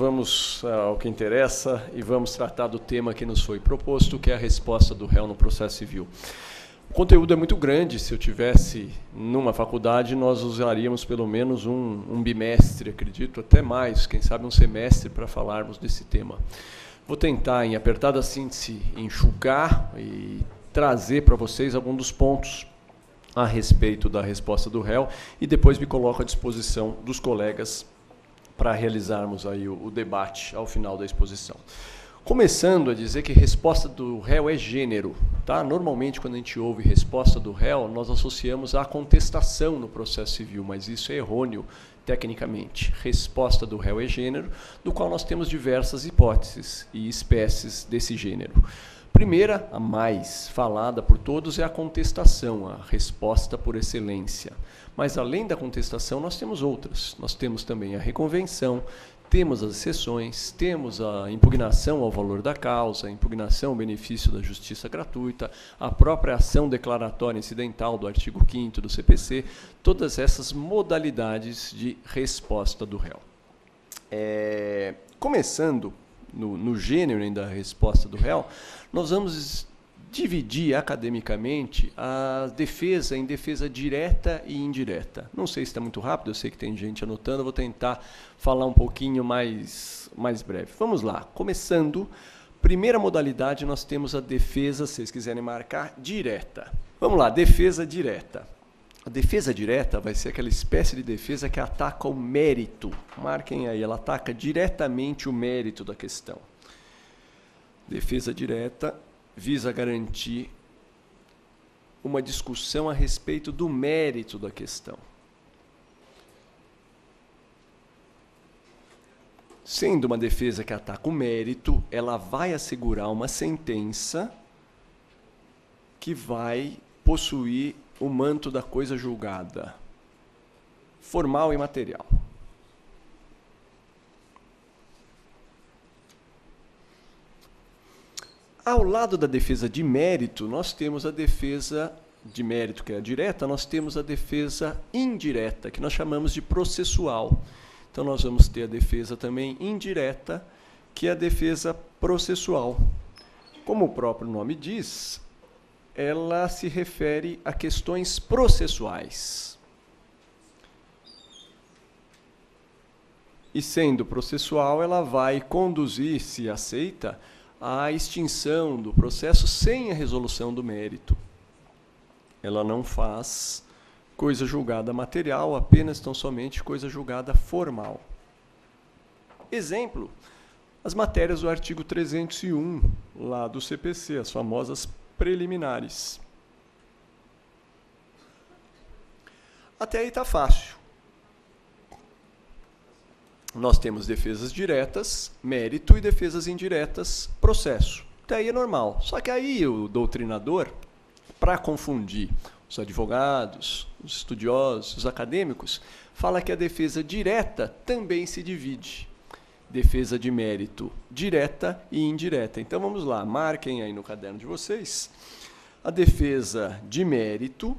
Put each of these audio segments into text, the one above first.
vamos ao que interessa e vamos tratar do tema que nos foi proposto, que é a resposta do réu no processo civil. O conteúdo é muito grande. Se eu tivesse numa faculdade, nós usaríamos pelo menos um bimestre, acredito, até mais, quem sabe um semestre, para falarmos desse tema. Vou tentar, em apertada síntese, enxugar e trazer para vocês alguns dos pontos a respeito da resposta do réu e depois me coloco à disposição dos colegas para realizarmos aí o debate ao final da exposição. Começando a dizer que resposta do réu é gênero. Tá? Normalmente, quando a gente ouve resposta do réu, nós associamos à contestação no processo civil, mas isso é errôneo tecnicamente. Resposta do réu é gênero, do qual nós temos diversas hipóteses e espécies desse gênero. Primeira, a mais falada por todos, é a contestação, a resposta por excelência. Mas, além da contestação, nós temos outras. Nós temos também a reconvenção, temos as exceções, temos a impugnação ao valor da causa, a impugnação ao benefício da justiça gratuita, a própria ação declaratória incidental do artigo 5º do CPC, todas essas modalidades de resposta do réu. Começando no gênero da resposta do réu, nós vamos dividir academicamente a defesa em defesa direta e indireta. Não sei se está muito rápido, eu sei que tem gente anotando, eu vou tentar falar um pouquinho mais breve. Vamos lá, começando, primeira modalidade, nós temos a defesa, se vocês quiserem marcar, direta. Vamos lá, defesa direta. A defesa direta vai ser aquela espécie de defesa que ataca o mérito. Marquem aí, ela ataca diretamente o mérito da questão. Defesa direta visa garantir uma discussão a respeito do mérito da questão. Sendo uma defesa que ataca o mérito, ela vai assegurar uma sentença que vai possuir o manto da coisa julgada, formal e material. Ao lado da defesa de mérito, nós temos a defesa de mérito, que é a direta, nós temos a defesa indireta, que nós chamamos de processual. Então, nós vamos ter a defesa também indireta, que é a defesa processual. Como o próprio nome diz, ela se refere a questões processuais. E, sendo processual, ela vai conduzir, se aceita, a extinção do processo sem a resolução do mérito. Ela não faz coisa julgada material, apenas tão somente coisa julgada formal. Exemplo, as matérias do artigo 301, lá do CPC, as famosas preliminares. Até aí está fácil. Nós temos defesas diretas, mérito, e defesas indiretas, processo. Até aí é normal. Só que aí o doutrinador, para confundir os advogados, os estudiosos, os acadêmicos, fala que a defesa direta também se divide. Defesa de mérito direta e indireta. Então vamos lá, marquem aí no caderno de vocês. A defesa de mérito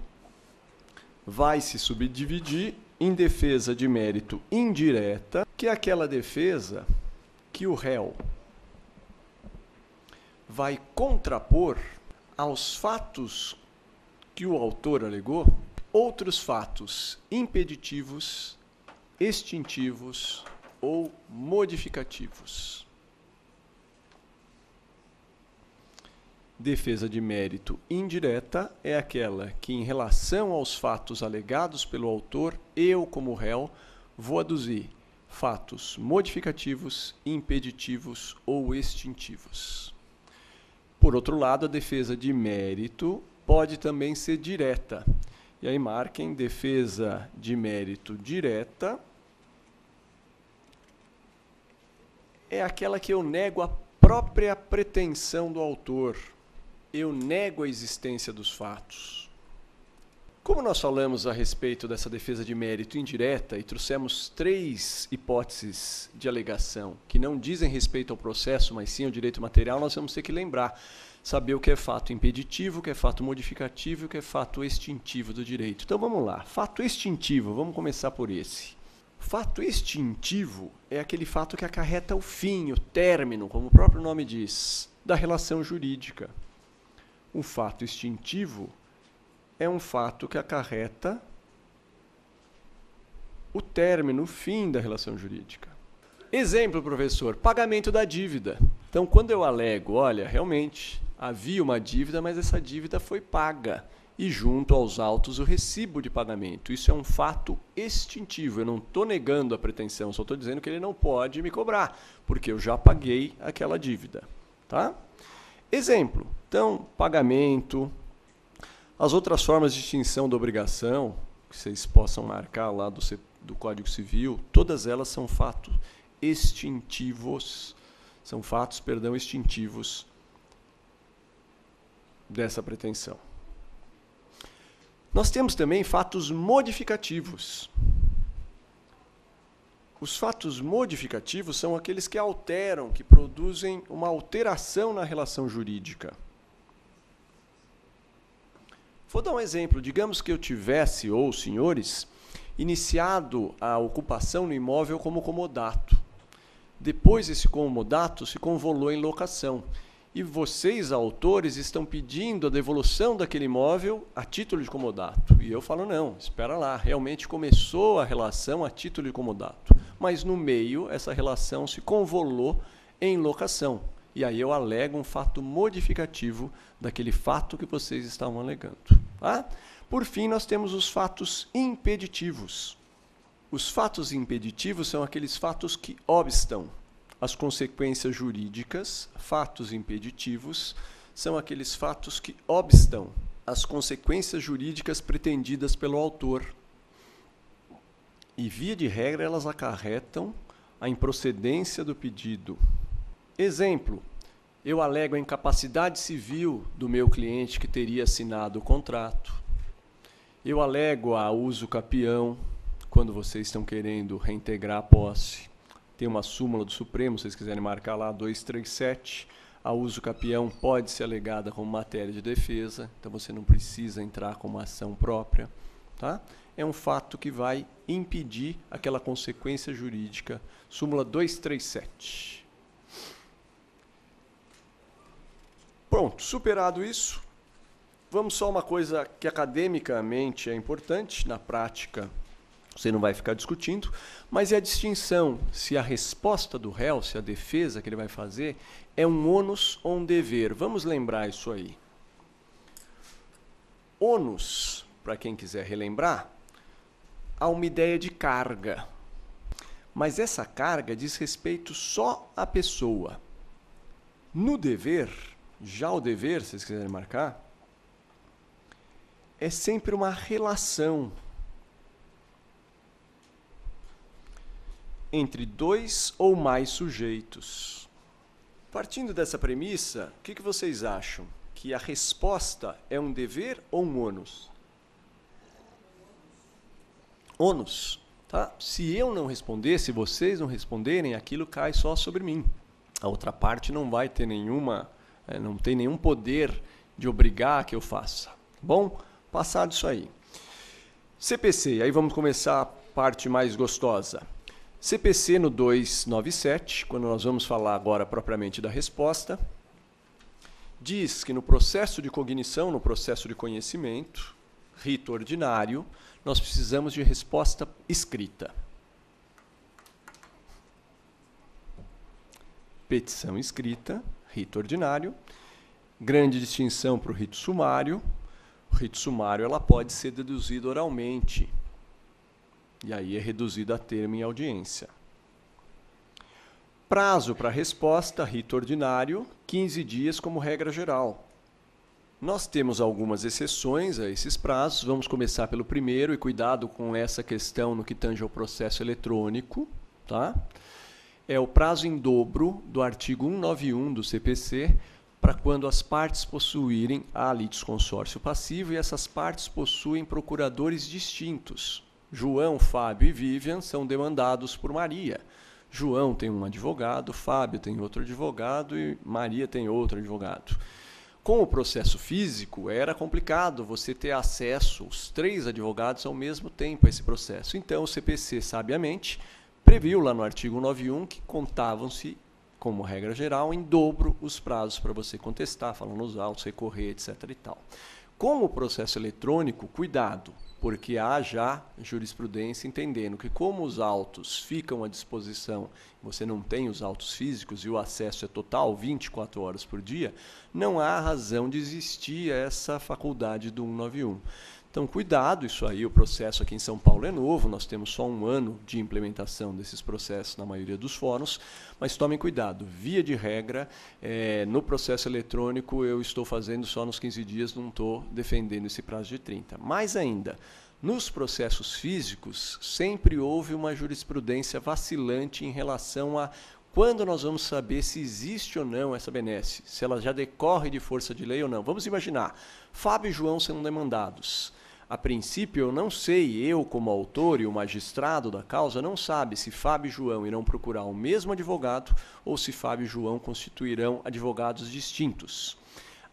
vai se subdividir em defesa de mérito indireta, que é aquela defesa que o réu vai contrapor aos fatos que o autor alegou outros fatos impeditivos, extintivos ou modificativos. Defesa de mérito indireta é aquela que, em relação aos fatos alegados pelo autor, eu, como réu, vou aduzir fatos modificativos, impeditivos ou extintivos. Por outro lado, a defesa de mérito pode também ser direta. E aí marquem defesa de mérito direta. É aquela que eu nego a própria pretensão do autor. Eu nego a existência dos fatos. Como nós falamos a respeito dessa defesa de mérito indireta e trouxemos 3 hipóteses de alegação que não dizem respeito ao processo, mas sim ao direito material, nós vamos ter que lembrar, saber o que é fato impeditivo, o que é fato modificativo e o que é fato extintivo do direito. Então vamos lá. Fato extintivo, vamos começar por esse. Fato extintivo é aquele fato que acarreta o fim, o término, como o próprio nome diz, da relação jurídica. Um fato extintivo é um fato que acarreta o término, o fim da relação jurídica. Exemplo, professor, pagamento da dívida. Então, quando eu alego, olha, realmente havia uma dívida, mas essa dívida foi paga. E junto aos autos o recibo de pagamento. Isso é um fato extintivo. Eu não estou negando a pretensão, só estou dizendo que ele não pode me cobrar, porque eu já paguei aquela dívida. Tá? Exemplo, então, pagamento, as outras formas de extinção da obrigação, que vocês possam marcar lá do Código Civil, todas elas são fatos extintivos, extintivos dessa pretensão. Nós temos também fatos modificativos. Os fatos modificativos são aqueles que alteram, que produzem uma alteração na relação jurídica. Vou dar um exemplo. Digamos que eu tivesse, ou os senhores, iniciado a ocupação no imóvel como comodato. Depois esse comodato se convolou em locação. E vocês, autores, estão pedindo a devolução daquele imóvel a título de comodato. E eu falo, não, espera lá, realmente começou a relação a título de comodato. Mas no meio, essa relação se convolou em locação. E aí eu alego um fato modificativo daquele fato que vocês estavam alegando. Tá? Por fim, nós temos os fatos impeditivos. Os fatos impeditivos são aqueles fatos que obstam as consequências jurídicas. Fatos impeditivos são aqueles fatos que obstam as consequências jurídicas pretendidas pelo autor. E, via de regra, elas acarretam a improcedência do pedido. Exemplo, eu alego a incapacidade civil do meu cliente que teria assinado o contrato. Eu alego a uso capião, quando vocês estão querendo reintegrar a posse. Tem uma súmula do Supremo, se vocês quiserem marcar lá, 237. A uso capião pode ser alegada como matéria de defesa, então você não precisa entrar com uma ação própria. Tá? É um fato que vai impedir aquela consequência jurídica. Súmula 237. Pronto, superado isso, vamos só uma coisa que academicamente é importante, na prática você não vai ficar discutindo, mas é a distinção se a resposta do réu, se a defesa que ele vai fazer, é um ônus ou um dever. Vamos lembrar isso aí. Ônus, para quem quiser relembrar, há uma ideia de carga. Mas essa carga diz respeito só à pessoa. No dever, já o dever, se vocês quiserem marcar, é sempre uma relação entre dois ou mais sujeitos. Partindo dessa premissa, o que vocês acham? Que a resposta é um dever ou um ônus? Ônus. Tá? Se eu não responder, se vocês não responderem, aquilo cai só sobre mim. A outra parte não vai ter não tem nenhum poder de obrigar que eu faça. Bom, passado isso aí. CPC, aí vamos começar a parte mais gostosa. CPC no 297, quando nós vamos falar agora propriamente da resposta, diz que no processo de cognição, no processo de conhecimento, rito ordinário, nós precisamos de resposta escrita. Petição escrita, rito ordinário. Grande distinção para o rito sumário. O rito sumário ela pode ser deduzida oralmente. E aí é reduzida a termo em audiência. Prazo para resposta, rito ordinário, 15 dias como regra geral. Nós temos algumas exceções a esses prazos. Vamos começar pelo primeiro, e cuidado com essa questão no que tange ao processo eletrônico. Tá? É o prazo em dobro do artigo 191 do CPC, para quando as partes possuírem a litisconsórcio passivo, e essas partes possuem procuradores distintos. João, Fábio e Vivian são demandados por Maria. João tem um advogado, Fábio tem outro advogado e Maria tem outro advogado. Com o processo físico, era complicado você ter acesso, os 3 advogados, ao mesmo tempo a esse processo. Então, o CPC, sabiamente, previu lá no artigo 191 que contavam-se, como regra geral, em dobro os prazos para você contestar, falando nos autos, recorrer, etc. e tal. Com o processo eletrônico, cuidado, porque há já jurisprudência entendendo que como os autos ficam à disposição, você não tem os autos físicos e o acesso é total, 24 horas por dia, não há razão de existir essa faculdade do 191. Então, cuidado, isso aí, o processo aqui em São Paulo é novo, nós temos só 1 ano de implementação desses processos na maioria dos fóruns, mas tomem cuidado, via de regra, no processo eletrônico eu estou fazendo só nos 15 dias, não estou defendendo esse prazo de 30. Mais ainda, nos processos físicos, sempre houve uma jurisprudência vacilante em relação a quando nós vamos saber se existe ou não essa benesse, se ela já decorre de força de lei ou não. Vamos imaginar, Fábio e João são demandados. A princípio, eu não sei, eu como autor e o magistrado da causa não sabe se Fábio e João irão procurar o mesmo advogado ou se Fábio e João constituirão advogados distintos.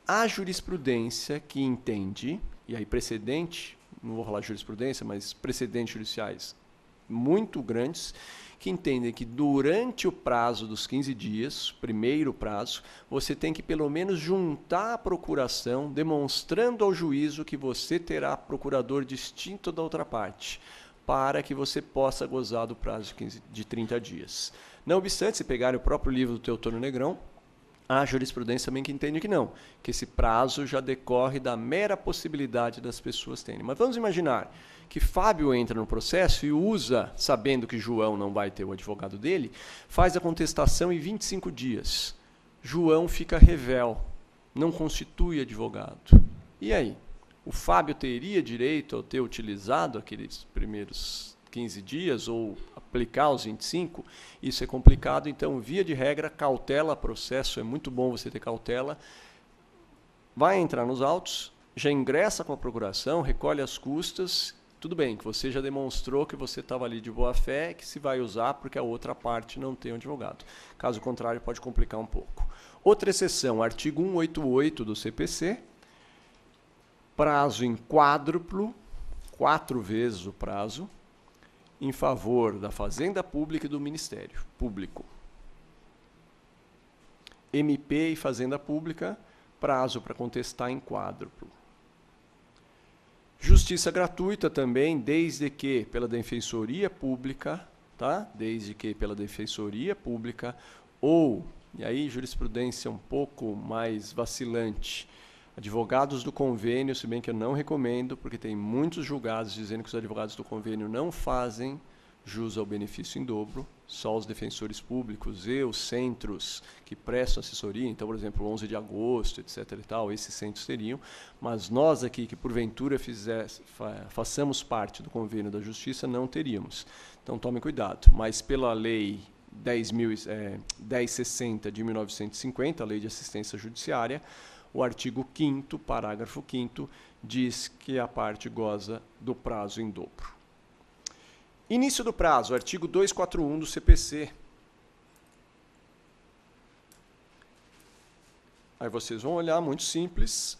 Há jurisprudência que entende, e aí precedente, não vou falar jurisprudência, mas precedentes judiciais muito grandes, que entendem que durante o prazo dos 15 dias, primeiro prazo, você tem que pelo menos juntar a procuração, demonstrando ao juízo que você terá procurador distinto da outra parte, para que você possa gozar do prazo de 30 dias. Não obstante, se pegarem o próprio livro do Teotônio Negrão, há jurisprudência também que entende que não, que esse prazo já decorre da mera possibilidade das pessoas terem. Mas vamos imaginar que Fábio entra no processo e usa, sabendo que João não vai ter o advogado dele, faz a contestação em 25 dias. João fica revel, não constitui advogado. E aí? O Fábio teria direito a ter utilizado aqueles primeiros 15 dias ou aplicar os 25? Isso é complicado, então, via de regra, cautela, processo, é muito bom você ter cautela. Vai entrar nos autos, já ingressa com a procuração, recolhe as custas. Tudo bem, que você já demonstrou que você estava ali de boa fé, que se vai usar porque a outra parte não tem um advogado. Caso contrário, pode complicar um pouco. Outra exceção, artigo 188 do CPC, prazo em quádruplo, 4 vezes o prazo, em favor da Fazenda Pública e do Ministério Público. MP e Fazenda Pública, prazo para contestar em quádruplo. Justiça gratuita também, desde que pela Defensoria Pública, tá? Desde que pela Defensoria Pública ou, e aí jurisprudência um pouco mais vacilante, advogados do convênio, se bem que eu não recomendo, porque tem muitos julgados dizendo que os advogados do convênio não fazem jus ao benefício em dobro, só os defensores públicos e os centros que prestam assessoria, então, por exemplo, 11 de agosto, etc. e tal, esses centros teriam, mas nós aqui que porventura façamos parte do convênio da Justiça, não teríamos. Então, tome cuidado, mas pela lei 1060 de 1950, a Lei de Assistência Judiciária, o artigo 5º, parágrafo 5º, diz que a parte goza do prazo em dobro. Início do prazo, artigo 241 do CPC. Aí vocês vão olhar, muito simples,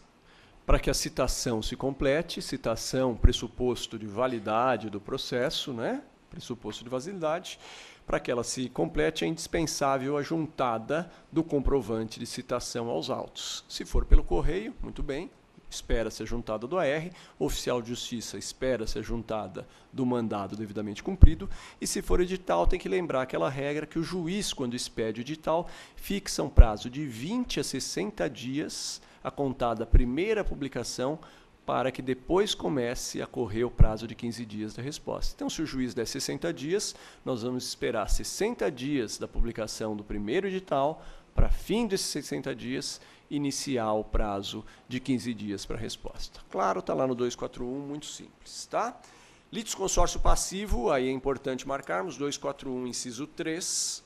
para que a citação se complete, citação, pressuposto de validade do processo, né? Pressuposto de validade, para que ela se complete é indispensável a juntada do comprovante de citação aos autos. Se for pelo correio, muito bem, espera-se a juntada do AR, oficial de justiça espera-se a juntada do mandado devidamente cumprido, e se for edital, tem que lembrar aquela regra que o juiz, quando expede o edital, fixa um prazo de 20 a 60 dias a contar da primeira publicação, para que depois comece a correr o prazo de 15 dias da resposta. Então, se o juiz der 60 dias, nós vamos esperar 60 dias da publicação do primeiro edital, para fim desses 60 dias, iniciar o prazo de 15 dias para a resposta. Claro, está lá no 241, muito simples, tá? Litisconsórcio passivo, aí é importante marcarmos, 241, inciso 3.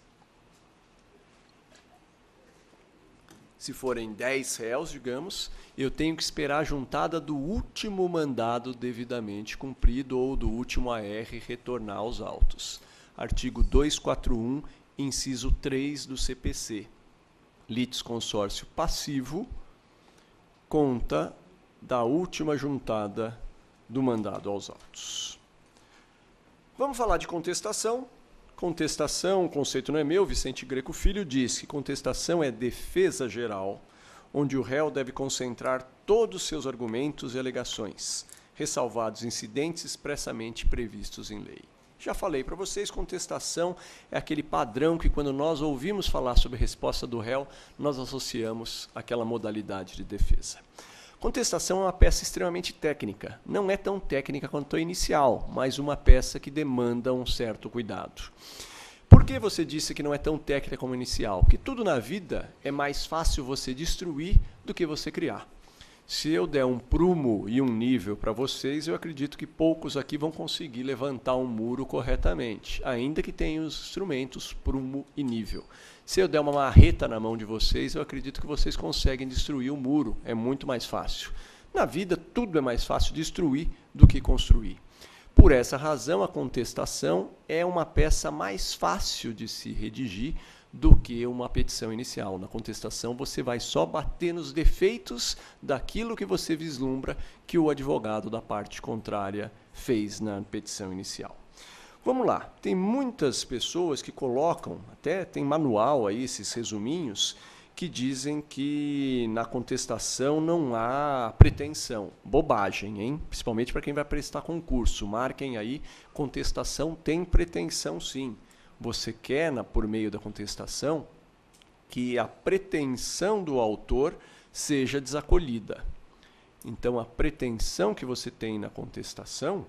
Se forem 10 réus, digamos, eu tenho que esperar a juntada do último mandado devidamente cumprido ou do último AR retornar aos autos. Artigo 241, inciso 3 do CPC. Litisconsórcio passivo, conta da última juntada do mandado aos autos. Vamos falar de contestação. Contestação, o conceito não é meu, Vicente Greco Filho diz que contestação é defesa geral, onde o réu deve concentrar todos os seus argumentos e alegações, ressalvados incidentes expressamente previstos em lei. Já falei para vocês, contestação é aquele padrão que quando nós ouvimos falar sobre a resposta do réu, nós associamos àquela modalidade de defesa. Contestação é uma peça extremamente técnica. Não é tão técnica quanto a inicial, mas uma peça que demanda um certo cuidado. Por que você disse que não é tão técnica como a inicial? Porque tudo na vida é mais fácil você destruir do que você criar. Se eu der um prumo e um nível para vocês, eu acredito que poucos aqui vão conseguir levantar um muro corretamente, ainda que tenham os instrumentos prumo e nível. Se eu der uma marreta na mão de vocês, eu acredito que vocês conseguem destruir o muro, é muito mais fácil. Na vida, tudo é mais fácil destruir do que construir. Por essa razão, a contestação é uma peça mais fácil de se redigir do que uma petição inicial. Na contestação, você vai só bater nos defeitos daquilo que você vislumbra que o advogado da parte contrária fez na petição inicial. Vamos lá, tem muitas pessoas que colocam, até tem manual aí, esses resuminhos, que dizem que na contestação não há pretensão. Bobagem, hein? Principalmente para quem vai prestar concurso. Marquem aí, contestação tem pretensão sim. Você quer, por meio da contestação, que a pretensão do autor seja desacolhida. Então, a pretensão que você tem na contestação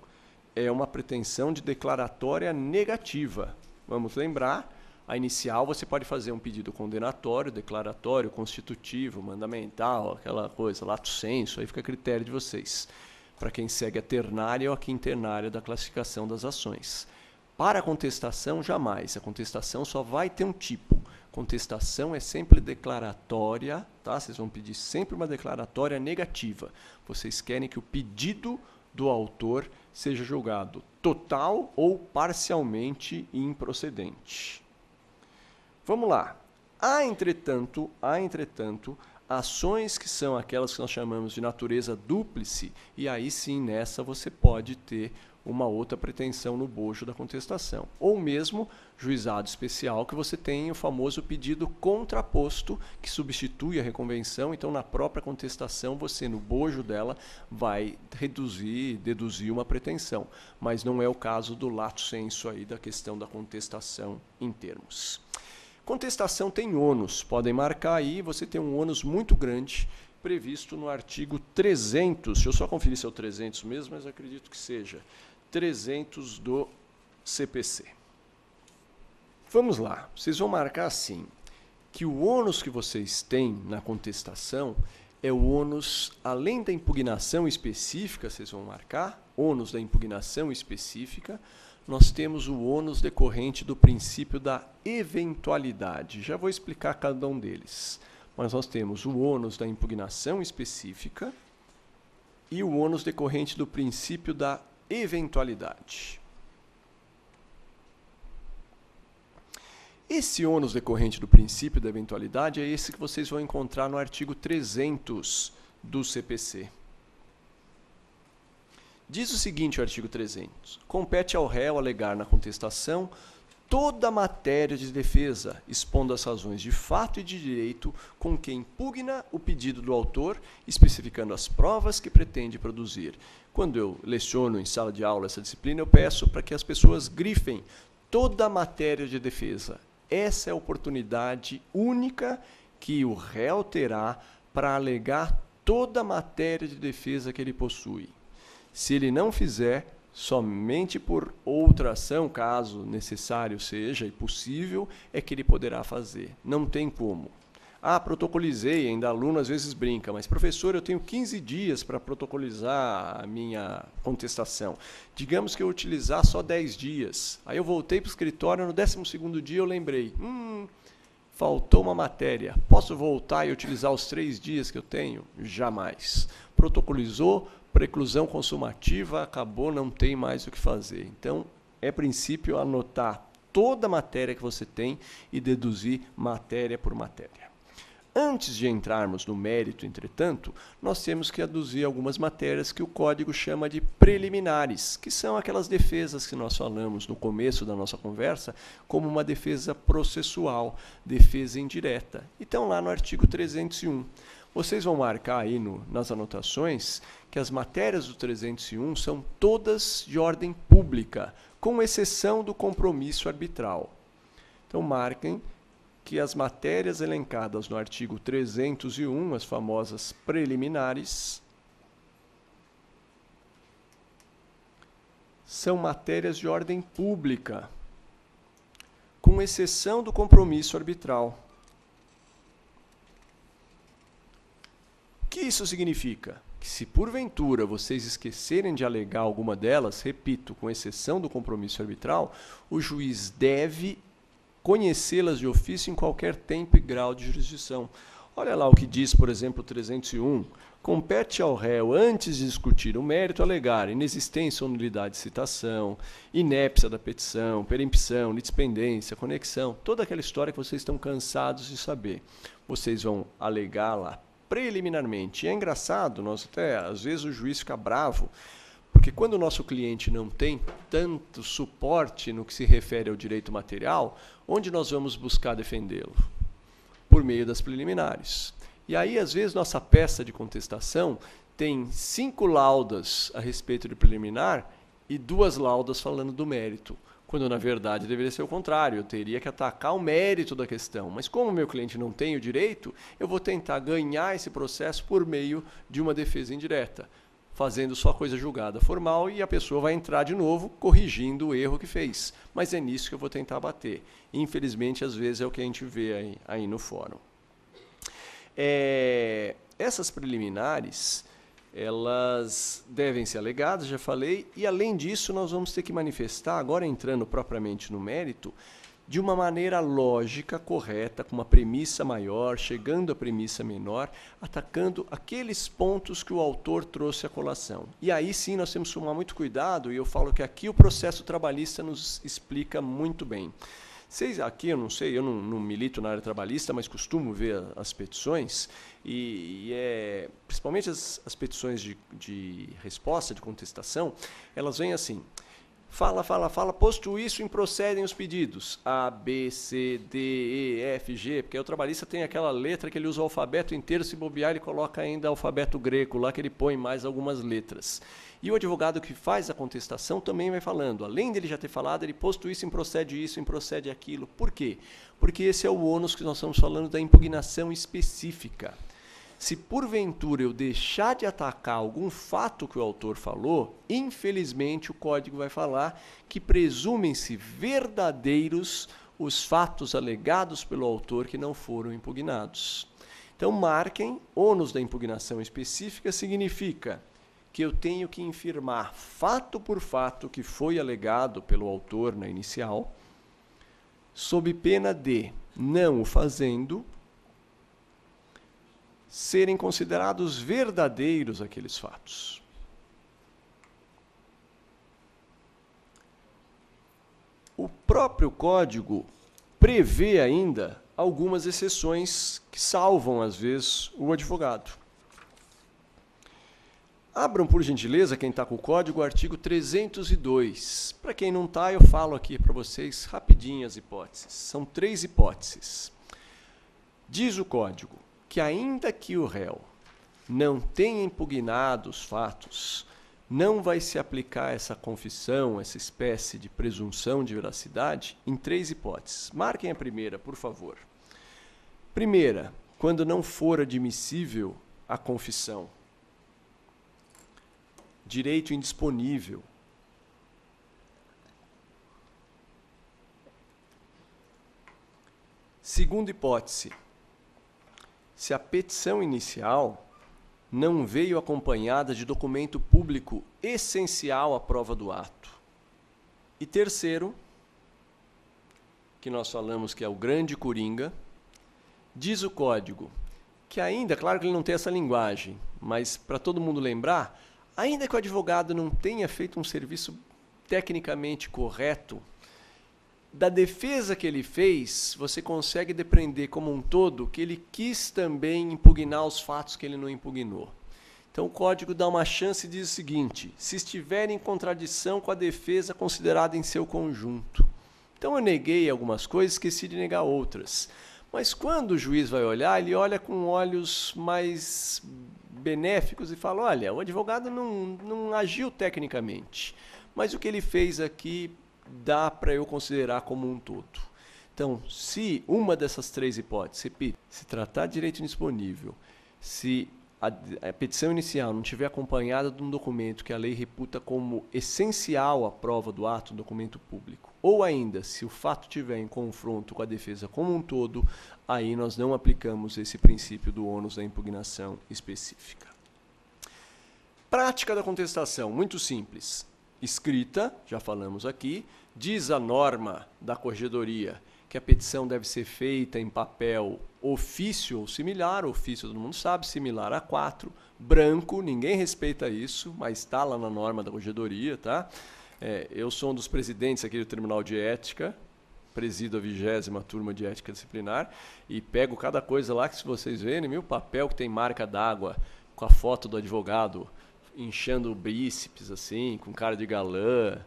é uma pretensão de declaratória negativa. Vamos lembrar, a inicial você pode fazer um pedido condenatório, declaratório, constitutivo, mandamental, aquela coisa, lato sensu, aí fica a critério de vocês. Para quem segue a ternária ou a quinternária da classificação das ações. Para a contestação, jamais. A contestação só vai ter um tipo. Contestação é sempre declaratória, tá? Vocês vão pedir sempre uma declaratória negativa. Vocês querem que o pedido do autor seja julgado total ou parcialmente improcedente. Vamos lá. Há, entretanto, ações que são aquelas que nós chamamos de natureza dúplice, e aí sim, nessa você pode ter uma outra pretensão no bojo da contestação. Ou mesmo, juizado especial, que você tem o famoso pedido contraposto, que substitui a reconvenção. Então, na própria contestação, você, no bojo dela, vai deduzir uma pretensão. Mas não é o caso do lato sensu aí, da questão da contestação em termos. Contestação tem ônus. Podem marcar aí, você tem um ônus muito grande, previsto no artigo 300. Deixa eu só conferir se é o 300 mesmo, mas acredito que seja. 300 do CPC. Vamos lá, vocês vão marcar assim, que o ônus que vocês têm na contestação é o ônus, além da impugnação específica, vocês vão marcar, ônus da impugnação específica, nós temos o ônus decorrente do princípio da eventualidade. Já vou explicar cada um deles. Mas nós temos o ônus da impugnação específica e o ônus decorrente do princípio da eventualidade. Esse ônus decorrente do princípio da eventualidade é esse que vocês vão encontrar no artigo 300 do CPC. Diz o seguinte o artigo 300. Compete ao réu alegar na contestação toda a matéria de defesa, expondo as razões de fato e de direito com que impugna o pedido do autor, especificando as provas que pretende produzir. Quando eu leciono em sala de aula essa disciplina, eu peço para que as pessoas grifem toda a matéria de defesa. Essa é a oportunidade única que o réu terá para alegar toda a matéria de defesa que ele possui. Se ele não fizer, somente por outra ação, caso necessário seja e possível, é que ele poderá fazer. Não tem como. Ah, protocolizei, ainda aluno às vezes brinca, mas professor, eu tenho 15 dias para protocolizar a minha contestação. Digamos que eu utilizar só 10 dias. Aí eu voltei para o escritório, no 12º dia eu lembrei, faltou uma matéria. Posso voltar e utilizar os 3 dias que eu tenho? Jamais. Protocolizou, preclusão consumativa, acabou, não tem mais o que fazer. Então, é princípio anotar toda a matéria que você tem e deduzir matéria por matéria. Antes de entrarmos no mérito, entretanto, nós temos que aduzir algumas matérias que o Código chama de preliminares, que são aquelas defesas que nós falamos no começo da nossa conversa, como uma defesa processual, defesa indireta. Então, lá no artigo 301, vocês vão marcar aí nas anotações que as matérias do 301 são todas de ordem pública, com exceção do compromisso arbitral. Então, marquem que as matérias elencadas no artigo 301, as famosas preliminares, são matérias de ordem pública, com exceção do compromisso arbitral. O que isso significa? Que se porventura vocês esquecerem de alegar alguma delas, repito, com exceção do compromisso arbitral, o juiz deve conhecê-las de ofício em qualquer tempo e grau de jurisdição. Olha lá o que diz, por exemplo, o 301. Compete ao réu, antes de discutir o mérito, alegar inexistência ou nulidade de citação, inépcia da petição, perempção, litispendência, conexão, toda aquela história que vocês estão cansados de saber. Vocês vão alegar lá preliminarmente. E é engraçado, às vezes o juiz fica bravo, porque quando o nosso cliente não tem tanto suporte no que se refere ao direito material, onde nós vamos buscar defendê-lo? Por meio das preliminares. E aí, às vezes, nossa peça de contestação tem 5 laudas a respeito de preliminar e 2 laudas falando do mérito, quando, na verdade, deveria ser o contrário. Eu teria que atacar o mérito da questão. Mas como o meu cliente não tem o direito, eu vou tentar ganhar esse processo por meio de uma defesa indireta, fazendo só coisa julgada formal, e a pessoa vai entrar de novo corrigindo o erro que fez. Mas é nisso que eu vou tentar bater. Infelizmente, às vezes, é o que a gente vê aí no fórum. Essas preliminares, elas devem ser alegadas, já falei, e além disso nós vamos ter que manifestar, agora entrando propriamente no mérito, de uma maneira lógica, correta, com uma premissa maior, chegando à premissa menor, atacando aqueles pontos que o autor trouxe à colação. E aí sim nós temos que tomar muito cuidado, e eu falo que aqui o processo trabalhista nos explica muito bem. Vocês aqui, eu não sei, eu não milito na área trabalhista, mas costumo ver as petições, principalmente as petições de resposta, de contestação, elas vêm assim: fala, posto isso, improcedem os pedidos A, B, C, D, E, F, G, porque o trabalhista tem aquela letra que ele usa o alfabeto inteiro, se bobear ele coloca ainda alfabeto grego lá, que ele põe mais algumas letras. E o advogado que faz a contestação também vai falando, além dele já ter falado, ele posto isso, improcede aquilo. Por quê? Porque esse é o ônus que nós estamos falando da impugnação específica. Se porventura eu deixar de atacar algum fato que o autor falou, infelizmente o Código vai falar que presumem-se verdadeiros os fatos alegados pelo autor que não foram impugnados. Então marquem, ônus da impugnação específica significa que eu tenho que infirmar fato por fato que foi alegado pelo autor na inicial, sob pena de, não o fazendo, serem considerados verdadeiros aqueles fatos. O próprio Código prevê ainda algumas exceções que salvam, às vezes, o advogado. Abram, por gentileza, quem está com o código, o artigo 302. Para quem não está, eu falo aqui para vocês rapidinho as hipóteses. São 3 hipóteses. Diz o código que, ainda que o réu não tenha impugnado os fatos, não vai se aplicar essa confissão, essa espécie de presunção de veracidade, em 3 hipóteses. Marquem a primeira, por favor. Primeira, quando não for admissível a confissão. Direito indisponível. Segunda hipótese, se a petição inicial não veio acompanhada de documento público essencial à prova do ato. E terceiro, que nós falamos que é o grande coringa, diz o Código que ainda, claro que ele não tem essa linguagem, mas para todo mundo lembrar, ainda que o advogado não tenha feito um serviço tecnicamente correto, Da defesa que ele fez, você consegue depreender como um todo que ele quis também impugnar os fatos que ele não impugnou. Então o código dá uma chance e diz o seguinte: se estiver em contradição com a defesa considerada em seu conjunto. Então eu neguei algumas coisas, esqueci de negar outras. Mas quando o juiz vai olhar, ele olha com olhos mais benéficos e fala: olha, o advogado não agiu tecnicamente, mas o que ele fez aqui dá para eu considerar como um todo. Então, se uma dessas três hipóteses, repito, se tratar de direito indisponível, se a petição inicial não estiver acompanhada de um documento que a lei reputa como essencial à prova do ato, um documento público, ou ainda, se o fato estiver em confronto com a defesa como um todo, aí nós não aplicamos esse princípio do ônus da impugnação específica. Prática da contestação, muito simples. Escrita, já falamos aqui, diz a norma da corregedoria que a petição deve ser feita em papel ofício ou similar, ofício todo mundo sabe, similar a 4, branco, ninguém respeita isso, mas está lá na norma da corregedoria, tá? Eu sou um dos presidentes aqui do Tribunal de Ética, presido a 20ª turma de Ética Disciplinar, e pego cada coisa lá que, se vocês verem, meu papel que tem marca d'água, com a foto do advogado, inchando o bíceps, assim, com cara de galã.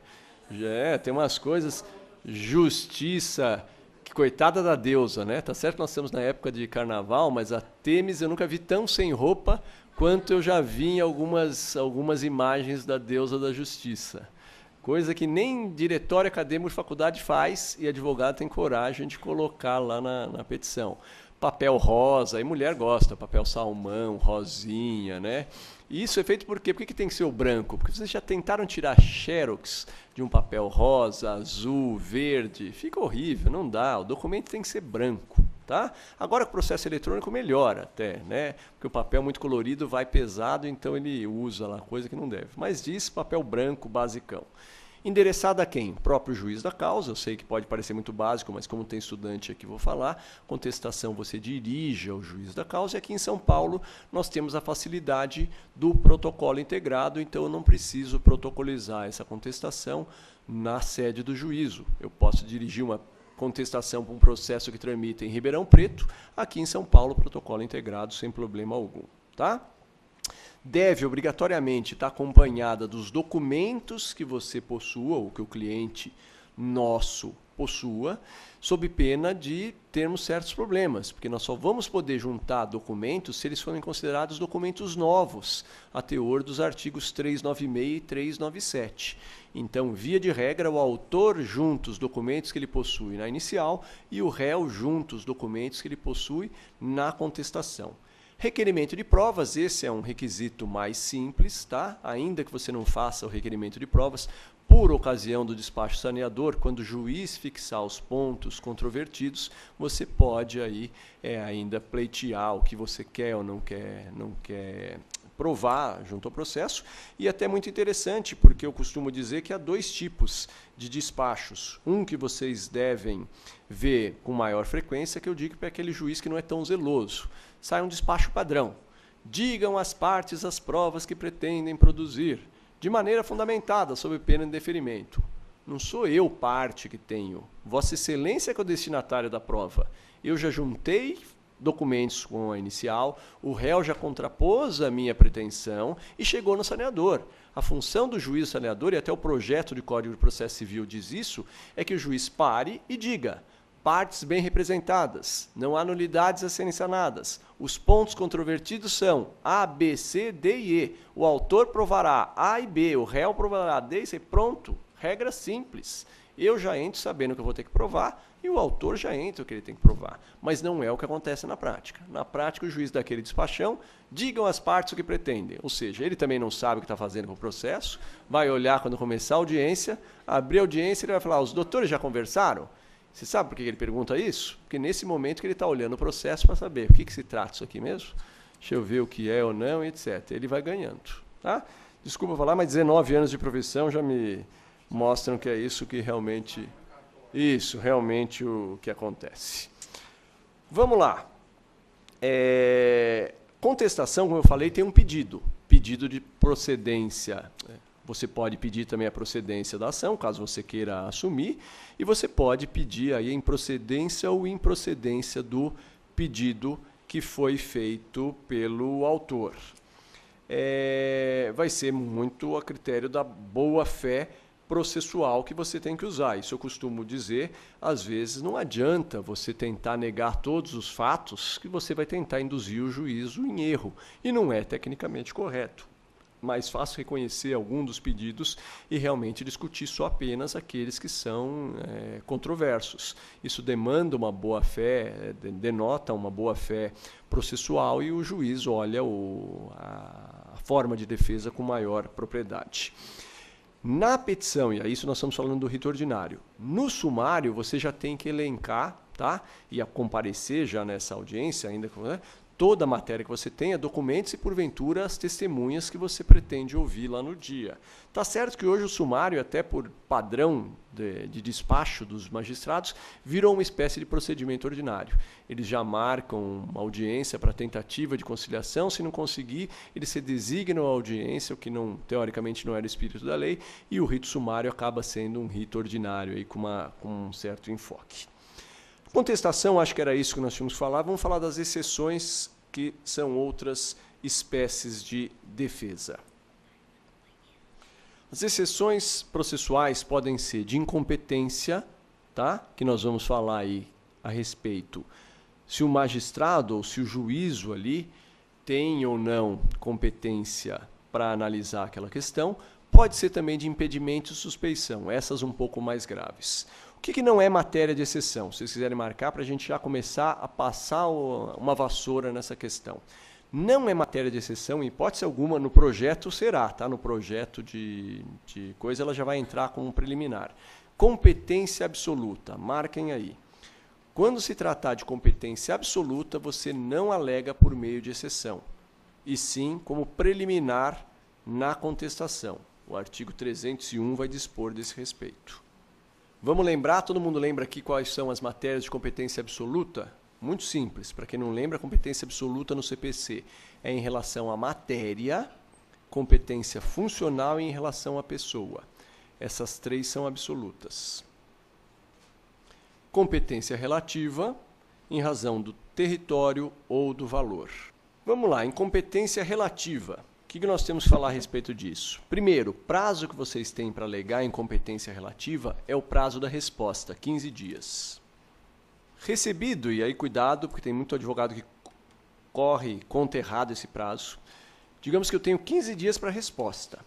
Tem umas coisas, justiça, que coitada da deusa, né? Tá certo que nós estamos na época de carnaval, mas a Têmis eu nunca vi tão sem roupa quanto eu já vi em algumas imagens da deusa da justiça. Coisa que nem diretório acadêmico de faculdade faz e advogado tem coragem de colocar lá na petição. Papel rosa, e mulher gosta, papel salmão, rosinha, né? E isso é feito por quê? Por que tem que ser o branco? Porque vocês já tentaram tirar xerox de um papel rosa, azul, verde. Fica horrível, não dá. O documento tem que ser branco, tá? Agora com o processo eletrônico melhora até, né? Porque o papel muito colorido vai pesado, então ele usa lá coisa que não deve. Mas diz papel branco basicão. Endereçada a quem? Próprio juiz da causa. Eu sei que pode parecer muito básico, mas como tem estudante aqui, vou falar. Contestação você dirige ao juiz da causa. E aqui em São Paulo nós temos a facilidade do protocolo integrado, então eu não preciso protocolizar essa contestação na sede do juízo. Eu posso dirigir uma contestação para um processo que tramita em Ribeirão Preto, aqui em São Paulo, protocolo integrado sem problema algum, tá? Deve obrigatoriamente estar acompanhada dos documentos que você possua, ou que o cliente nosso possua, sob pena de termos certos problemas, porque nós só vamos poder juntar documentos se eles forem considerados documentos novos, a teor dos artigos 396 e 397. Então, via de regra, o autor junta os documentos que ele possui na inicial e o réu junta os documentos que ele possui na contestação. Requerimento de provas, esse é um requisito mais simples, tá? Ainda que você não faça o requerimento de provas, por ocasião do despacho saneador, quando o juiz fixar os pontos controvertidos, você pode aí ainda pleitear o que você quer ou não quer provar junto ao processo. E até muito interessante, porque eu costumo dizer que há dois tipos de despachos. Um que vocês devem ver com maior frequência, que eu digo para aquele juiz que não é tão zeloso. Sai um despacho padrão. Digam às partes as provas que pretendem produzir, de maneira fundamentada, sob pena de deferimento. Não sou eu parte que tenho. Vossa Excelência que é o destinatário da prova. Eu já juntei documentos com a inicial, o réu já contrapôs a minha pretensão e chegou no saneador. A função do juiz saneador, e até o projeto de Código de Processo Civil diz isso, é que o juiz pare e diga: partes bem representadas, não há nulidades a serem sanadas. Os pontos controvertidos são A, B, C, D e E. O autor provará A e B, o réu provará D e C. Pronto, regra simples. Eu já entro sabendo que eu vou ter que provar e o autor já entra o que ele tem que provar. Mas não é o que acontece na prática. Na prática, o juiz daquele despachão, digam às partes o que pretendem. Ou seja, ele também não sabe o que está fazendo com o processo, vai olhar quando começar a audiência, abrir a audiência, ele vai falar: os doutores já conversaram? Você sabe por que ele pergunta isso? Porque nesse momento que ele está olhando o processo para saber o que se trata isso aqui mesmo, deixa eu ver o que é ou não, etc. Ele vai ganhando. Tá? Desculpa falar, mas 19 anos de profissão já me mostram que é isso que realmente, o que acontece. Vamos lá. Contestação, como eu falei, tem um pedido de procedência. Você pode pedir também a procedência da ação, caso você queira assumir, e você pode pedir aí em procedência ou improcedência do pedido que foi feito pelo autor. Vai ser muito a critério da boa-fé processual que você tem que usar. Isso eu costumo dizer, às vezes não adianta você tentar negar todos os fatos, que você vai tentar induzir o juízo em erro, e não é tecnicamente correto. Mais fácil reconhecer algum dos pedidos e realmente discutir só apenas aqueles que são controversos. Isso demanda uma boa-fé, denota uma boa-fé processual e o juiz olha a forma de defesa com maior propriedade. Na petição, e a isso nós estamos falando do rito ordinário, no sumário você já tem que elencar, tá? E a comparecer já nessa audiência, ainda toda a matéria que você tenha, documentos e, porventura, as testemunhas que você pretende ouvir lá no dia. Tá certo que hoje o sumário, até por padrão de despacho dos magistrados, virou uma espécie de procedimento ordinário. Eles já marcam uma audiência para tentativa de conciliação, se não conseguir, eles se designam a audiência, o que não, teoricamente não era o espírito da lei, e o rito sumário acaba sendo um rito ordinário aí, com um certo enfoque. Contestação, acho que era isso que nós tínhamos que falar. Vamos falar das exceções, que são outras espécies de defesa. As exceções processuais podem ser de incompetência, tá? Que nós vamos falar aí a respeito se o magistrado ou se o juízo ali tem ou não competência para analisar aquela questão. Pode ser também de impedimento e suspeição, essas um pouco mais graves. O que não é matéria de exceção? Se vocês quiserem marcar para a gente já começar a passar uma vassoura nessa questão. Não é matéria de exceção, em hipótese alguma, no projeto será, tá? No projeto de coisa ela já vai entrar como um preliminar. Competência absoluta, marquem aí. Quando se tratar de competência absoluta, você não alega por meio de exceção, e sim como preliminar na contestação. O artigo 301 vai dispor desse respeito. Vamos lembrar, todo mundo lembra aqui quais são as matérias de competência absoluta? Muito simples, para quem não lembra, a competência absoluta no CPC é em relação à matéria, competência funcional e em relação à pessoa. Essas três são absolutas. Competência relativa, em razão do território ou do valor. Vamos lá, incompetência relativa. O que nós temos que falar a respeito disso? Primeiro, o prazo que vocês têm para alegar incompetência relativa é o prazo da resposta, 15 dias. Recebido, e aí cuidado, porque tem muito advogado que corre conta errado esse prazo. Digamos que eu tenho 15 dias para a resposta.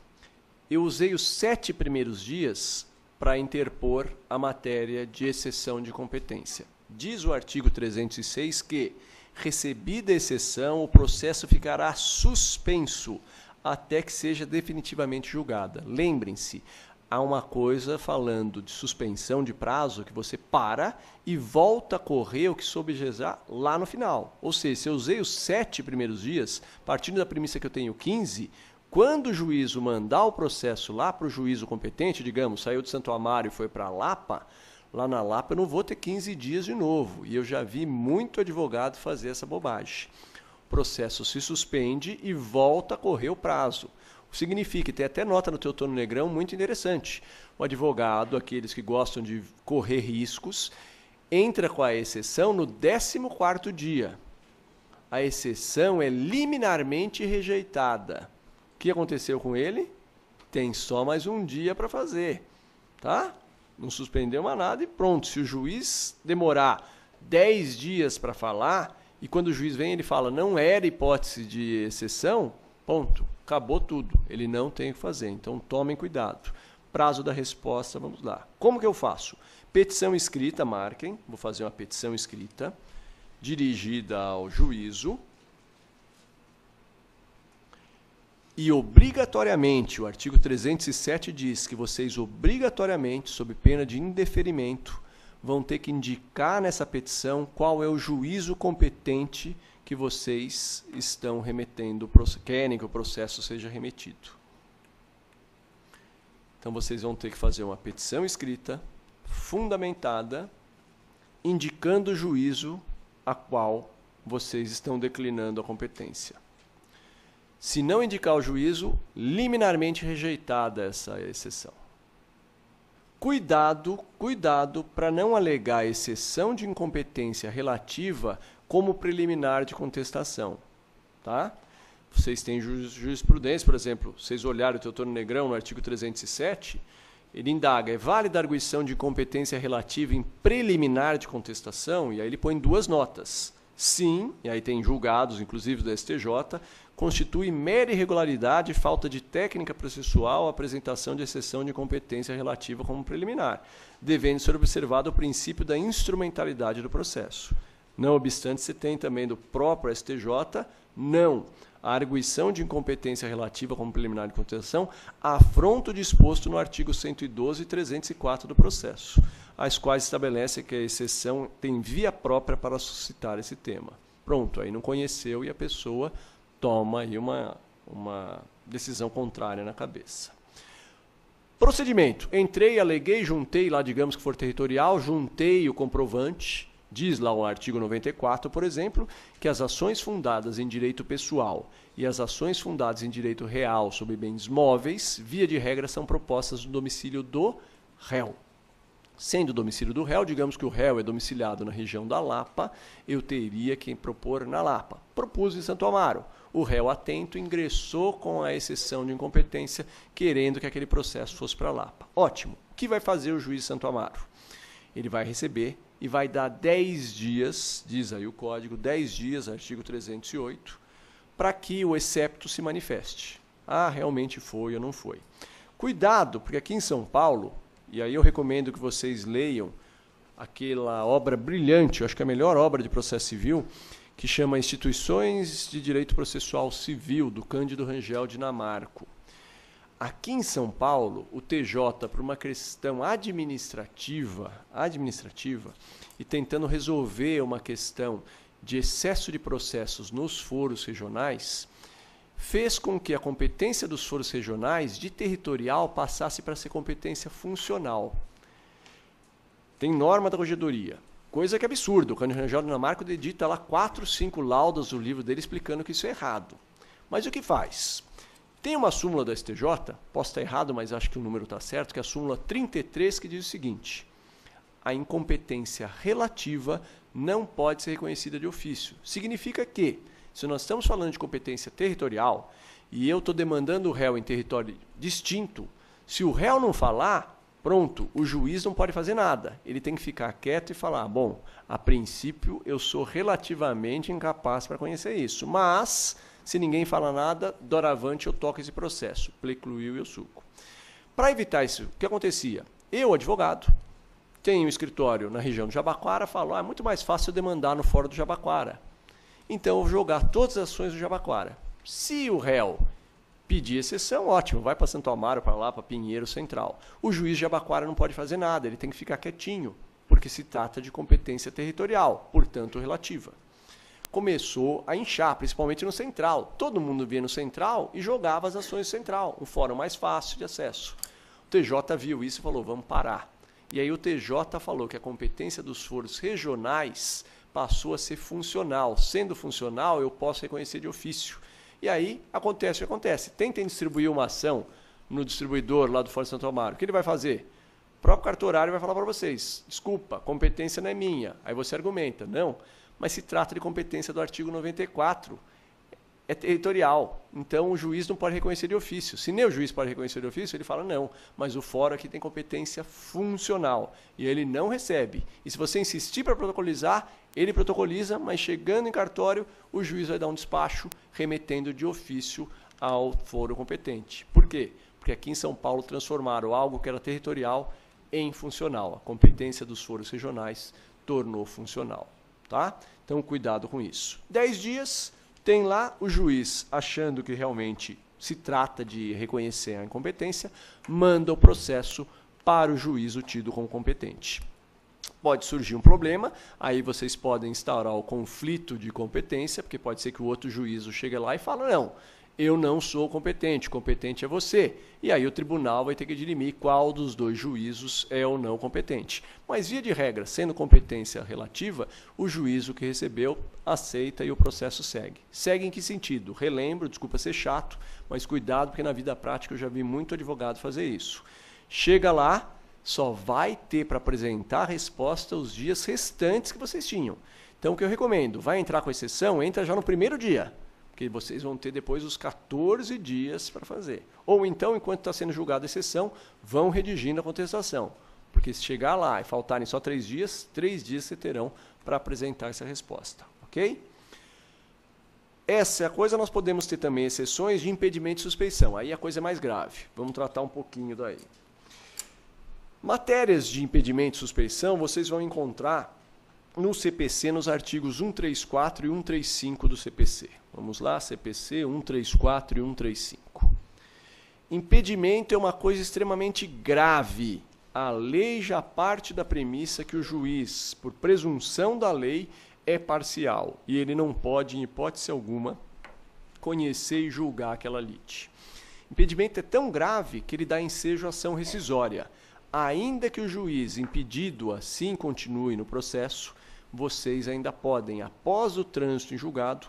Eu usei os 7 primeiros dias para interpor a matéria de exceção de competência. Diz o artigo 306 que, recebida a exceção, o processo ficará suspenso até que seja definitivamente julgada. Lembrem-se, há uma coisa falando de suspensão de prazo que você para e volta a correr o que sobrejar lá no final. Ou seja, se eu usei os 7 primeiros dias, partindo da premissa que eu tenho 15, quando o juízo mandar o processo lá para o juízo competente, digamos, saiu de Santo Amaro e foi para Lapa, lá na Lapa eu não vou ter 15 dias de novo. E eu já vi muito advogado fazer essa bobagem. O processo se suspende e volta a correr o prazo. Significa, tem até nota no Teutônio Negrão muito interessante. O advogado, aqueles que gostam de correr riscos, entra com a exceção no 14º dia. A exceção é liminarmente rejeitada. O que aconteceu com ele? Tem só mais um dia para fazer, tá? Não suspendeu mais nada e pronto. Se o juiz demorar 10 dias para falar, e quando o juiz vem ele fala, não era hipótese de exceção, ponto, acabou tudo. Ele não tem o que fazer, então tomem cuidado. Prazo da resposta, vamos lá. Como que eu faço? Petição escrita, marquem, vou fazer uma petição escrita, dirigida ao juízo, e obrigatoriamente, o artigo 307 diz que vocês obrigatoriamente, sob pena de indeferimento, vão ter que indicar nessa petição qual é o juízo competente que vocês estão remetendo, querem que o processo seja remetido. Então, vocês vão ter que fazer uma petição escrita, fundamentada, indicando o juízo a qual vocês estão declinando a competência. Se não indicar o juízo, liminarmente rejeitada essa exceção. Cuidado para não alegar exceção de incompetência relativa como preliminar de contestação. Tá? Vocês têm jurisprudência, por exemplo, vocês olharam o Teotônio Negrão no artigo 307, ele indaga, é válida a arguição de incompetência relativa em preliminar de contestação? E aí ele põe duas notas. Sim, e aí tem julgados, inclusive do STJ, constitui mera irregularidade e falta de técnica processual a apresentação de exceção de incompetência relativa como preliminar, devendo ser observado o princípio da instrumentalidade do processo. Não obstante, se tem também do próprio STJ, não. A arguição de incompetência relativa como preliminar de contestação afronta o disposto no artigo 112 e 304 do processo, as quais estabelecem que a exceção tem via própria para suscitar esse tema. Pronto, aí não conheceu e a pessoa toma aí uma decisão contrária na cabeça. Procedimento. Entrei, aleguei, juntei, lá digamos que for territorial, juntei o comprovante. Diz lá o artigo 94, por exemplo, que as ações fundadas em direito pessoal e as ações fundadas em direito real sobre bens móveis, via de regra, são propostas no domicílio do réu. Sendo o domicílio do réu, digamos que o réu é domiciliado na região da Lapa, eu teria que propor na Lapa. Propus em Santo Amaro. O réu atento ingressou com a exceção de incompetência, querendo que aquele processo fosse para a Lapa. Ótimo. O que vai fazer o juiz de Santo Amaro? Ele vai receber e vai dar 10 dias, diz aí o código, 10 dias, artigo 308, para que o excepto se manifeste. Ah, realmente foi ou não foi. Cuidado, porque aqui em São Paulo, e aí eu recomendo que vocês leiam aquela obra brilhante, eu acho que é a melhor obra de processo civil, que chama Instituições de Direito Processual Civil, do Cândido Rangel Dinamarco. Aqui em São Paulo, o TJ, por uma questão administrativa, e tentando resolver uma questão de excesso de processos nos foros regionais, fez com que a competência dos foros regionais de territorial passasse para ser competência funcional. Tem norma da corregedoria, coisa que é absurdo. O Cândido Rangel Dinamarco edita lá 4, 5 laudas no livro dele explicando que isso é errado. Mas o que faz? Tem uma súmula da STJ, posso estar errado, mas acho que o número está certo, que é a súmula 33, que diz o seguinte: a incompetência relativa não pode ser reconhecida de ofício. Significa que, se nós estamos falando de competência territorial, e eu estou demandando o réu em território distinto, se o réu não falar, pronto, o juiz não pode fazer nada. Ele tem que ficar quieto e falar, bom, a princípio eu sou relativamente incapaz para conhecer isso, mas se ninguém fala nada, doravante eu toco esse processo, precluiu e eu suco. Para evitar isso, o que acontecia? Eu, advogado, tenho um escritório na região do Jabaquara, falo, é muito mais fácil eu demandar no fórum do Jabaquara. Então eu vou jogar todas as ações do Jabaquara. Se o réu pedir exceção, ótimo, vai para Santo Amaro, para lá, para Pinheiro Central. O juiz de Jabaquara não pode fazer nada, ele tem que ficar quietinho, porque se trata de competência territorial, portanto relativa. Começou a inchar, principalmente no Central. Todo mundo via no Central e jogava as ações do Central, um fórum mais fácil de acesso. O TJ viu isso e falou, vamos parar. E aí o TJ falou que a competência dos foros regionais passou a ser funcional. Sendo funcional, eu posso reconhecer de ofício. E aí acontece o que acontece. Tentem distribuir uma ação no distribuidor lá do Fórum de Santo Amaro. O que ele vai fazer? O próprio cartorário vai falar para vocês, desculpa, competência não é minha. Aí você argumenta, não, mas se trata de competência do artigo 94, é territorial. Então o juiz não pode reconhecer de ofício. Se nem o juiz pode reconhecer de ofício, ele fala não, mas o fórum aqui tem competência funcional e ele não recebe. E se você insistir para protocolizar, ele protocoliza, mas chegando em cartório, o juiz vai dar um despacho remetendo de ofício ao foro competente. Por quê? Porque aqui em São Paulo transformaram algo que era territorial em funcional. A competência dos foros regionais tornou funcional. Tá? Então, cuidado com isso. 10 dias, tem lá o juiz achando que realmente se trata de reconhecer a incompetência, manda o processo para o juízo tido como competente. Pode surgir um problema, aí vocês podem instaurar o conflito de competência, porque pode ser que o outro juízo chegue lá e fale, não, eu não sou competente é você. E aí o tribunal vai ter que dirimir qual dos dois juízos é ou não competente. Mas, via de regra, sendo competência relativa, o juízo que recebeu aceita e o processo segue. Segue em que sentido? Relembro, desculpa ser chato, mas cuidado, porque na vida prática eu já vi muito advogado fazer isso. Chega lá, só vai ter para apresentar a resposta os dias restantes que vocês tinham. Então, o que eu recomendo? Vai entrar com exceção? Entra já no primeiro dia. Porque vocês vão ter depois os 14 dias para fazer. Ou então, enquanto está sendo julgada a exceção, vão redigindo a contestação. Porque se chegar lá e faltarem só 3 dias vocês terão para apresentar essa resposta. Ok? Essa é a coisa. Nós podemos ter também exceções de impedimento e suspeição. Aí a coisa é mais grave. Vamos tratar um pouquinho daí. Matérias de impedimento e suspeição vocês vão encontrar no CPC, nos artigos 134 e 135 do CPC. Vamos lá, CPC 134 e 135. Impedimento é uma coisa extremamente grave. A lei já parte da premissa que o juiz, por presunção da lei, é parcial. E ele não pode, em hipótese alguma, conhecer e julgar aquela lite. Impedimento é tão grave que ele dá ensejo à ação rescisória. Ainda que o juiz impedido assim continue no processo, vocês ainda podem, após o trânsito em julgado,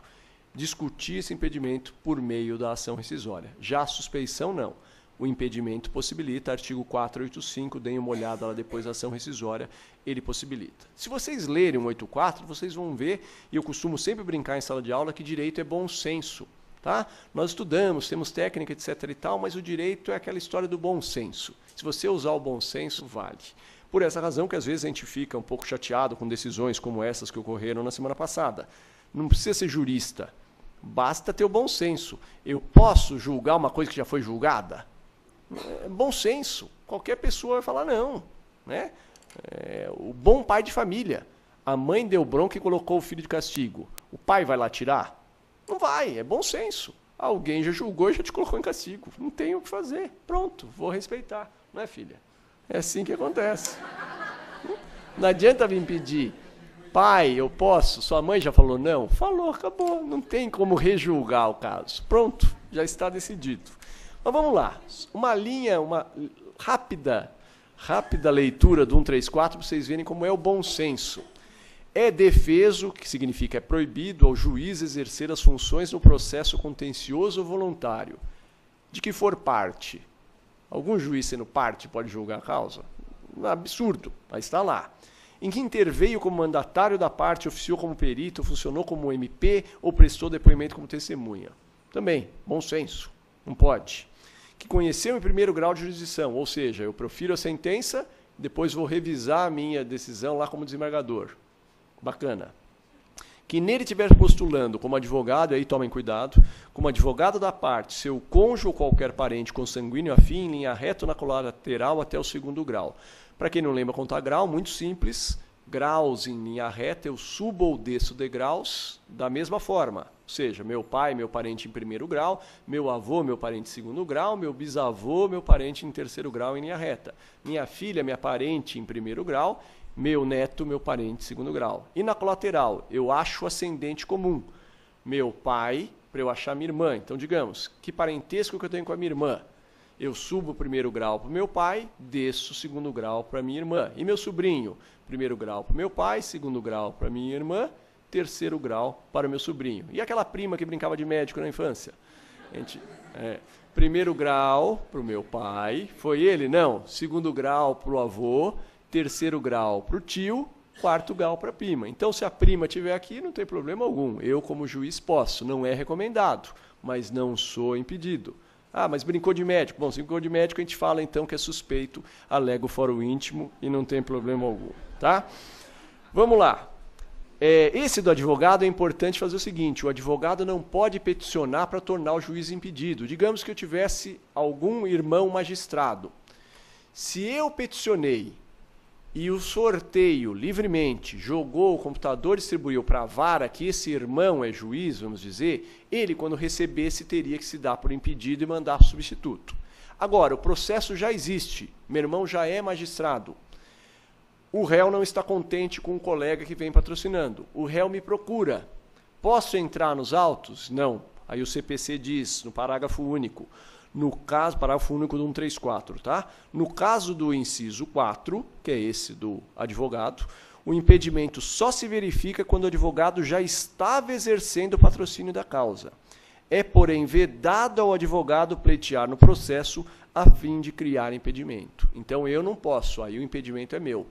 discutir esse impedimento por meio da ação rescisória. Já a suspeição, não. O impedimento possibilita, artigo 485, deem uma olhada lá depois da ação rescisória, ele possibilita. Se vocês lerem o 184, vocês vão ver, e eu costumo sempre brincar em sala de aula, que direito é bom senso. Tá? Nós estudamos, temos técnica, etc. e tal, mas o direito é aquela história do bom senso. Se você usar o bom senso, vale. Por essa razão que às vezes a gente fica um pouco chateado com decisões como essas que ocorreram na semana passada. Não precisa ser jurista, basta ter o bom senso. Eu posso julgar uma coisa que já foi julgada? É bom senso. Qualquer pessoa vai falar não. Né? O bom pai de família. A mãe deu bronca e colocou o filho de castigo. O pai vai lá tirar? Não vai, é bom senso. Alguém já julgou e já te colocou em castigo. Não tem o que fazer. Pronto, vou respeitar. Não é, filha? É assim que acontece. Não adianta vir pedir, pai, eu posso? Sua mãe já falou não? Falou, acabou. Não tem como rejulgar o caso. Pronto, já está decidido. Mas vamos lá. Uma rápida leitura do 134 para vocês verem como é o bom senso. É defeso, que significa é proibido ao juiz exercer as funções no processo contencioso ou voluntário, de que for parte. Algum juiz sendo parte pode julgar a causa? Absurdo, mas está lá. Em que interveio como mandatário da parte, oficiou como perito, funcionou como MP ou prestou depoimento como testemunha. Também, bom senso, não pode. Que conheceu em primeiro grau de jurisdição, ou seja, eu profiro a sentença, depois vou revisar a minha decisão lá como desembargador. Bacana. Que nele estiver postulando como advogado, aí tomem cuidado, como advogado da parte, seu cônjuge ou qualquer parente consanguíneo afim, em linha reta ou na colateral até o segundo grau. Para quem não lembra contar grau, muito simples, graus em linha reta, eu subo ou desço degraus da mesma forma. Ou seja, meu pai, meu parente em primeiro grau, meu avô, meu parente em segundo grau, meu bisavô, meu parente em terceiro grau em linha reta. Minha filha, minha parente em primeiro grau, meu neto, meu parente em segundo grau. E na colateral, eu acho ascendente comum. Meu pai, para eu achar minha irmã. Então, digamos, que parentesco que eu tenho com a minha irmã? Eu subo o primeiro grau para o meu pai, desço o segundo grau para a minha irmã. E meu sobrinho? Primeiro grau para o meu pai, segundo grau para a minha irmã, terceiro grau para o meu sobrinho. E aquela prima que brincava de médico na infância? Primeiro grau para o meu pai, foi ele? Não. Segundo grau para o avô, terceiro grau para o tio, quarto grau para a prima. Então, se a prima estiver aqui, não tem problema algum. Eu, como juiz, posso. Não é recomendado, mas não sou impedido. Ah, mas brincou de médico. Bom, se brincou de médico, a gente fala então que é suspeito, alega o foro íntimo e não tem problema algum. Tá? Vamos lá. Esse do advogado é importante fazer o seguinte, o advogado não pode peticionar para tornar o juiz impedido. Digamos que eu tivesse algum irmão magistrado. Se eu peticionei e o sorteio, livremente, jogou o computador, distribuiu para a vara que esse irmão é juiz, vamos dizer, ele, quando recebesse, teria que se dar por impedido e mandar para o substituto. Agora, o processo já existe, meu irmão já é magistrado. O réu não está contente com o colega que vem patrocinando. O réu me procura. Posso entrar nos autos? Não. Aí o CPC diz, no parágrafo único, parágrafo único do 134, tá? No caso do inciso 4, que é esse do advogado, o impedimento só se verifica quando o advogado já estava exercendo o patrocínio da causa. É, porém, vedado ao advogado pleitear no processo a fim de criar impedimento. Então, eu não posso, aí o impedimento é meu.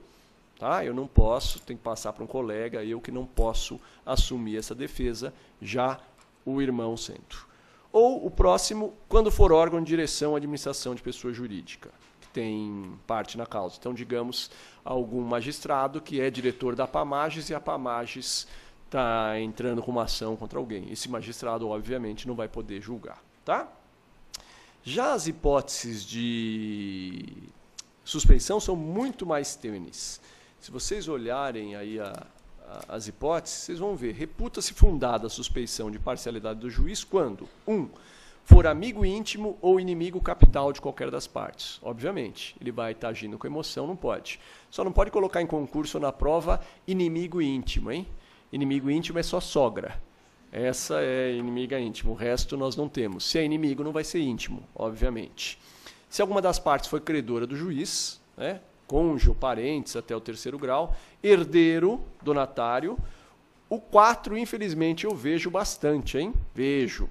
Tá? Eu não posso, tem que passar para um colega, eu que não posso assumir essa defesa, já o irmão sendo. Ou o próximo, quando for órgão de direção ou administração de pessoa jurídica, que tem parte na causa. Então, digamos, algum magistrado que é diretor da Pamages e a Pamages está entrando com uma ação contra alguém. Esse magistrado, obviamente, não vai poder julgar. Tá? Já as hipóteses de suspeição são muito mais tênues. Se vocês olharem aí as hipóteses, vocês vão ver, reputa-se fundada a suspeição de parcialidade do juiz quando 1. For amigo íntimo ou inimigo capital de qualquer das partes. Obviamente, ele vai estar agindo com emoção, não pode. Só não pode colocar em concurso ou na prova inimigo íntimo, hein? Inimigo íntimo é só sogra. Essa é inimiga íntima, o resto nós não temos. Se é inimigo, não vai ser íntimo, obviamente. Se alguma das partes foi credora do juiz, né? Cônjuge ou parentes até o 3º grau, herdeiro, donatário. O 4, infelizmente, eu vejo bastante, hein? Vejo.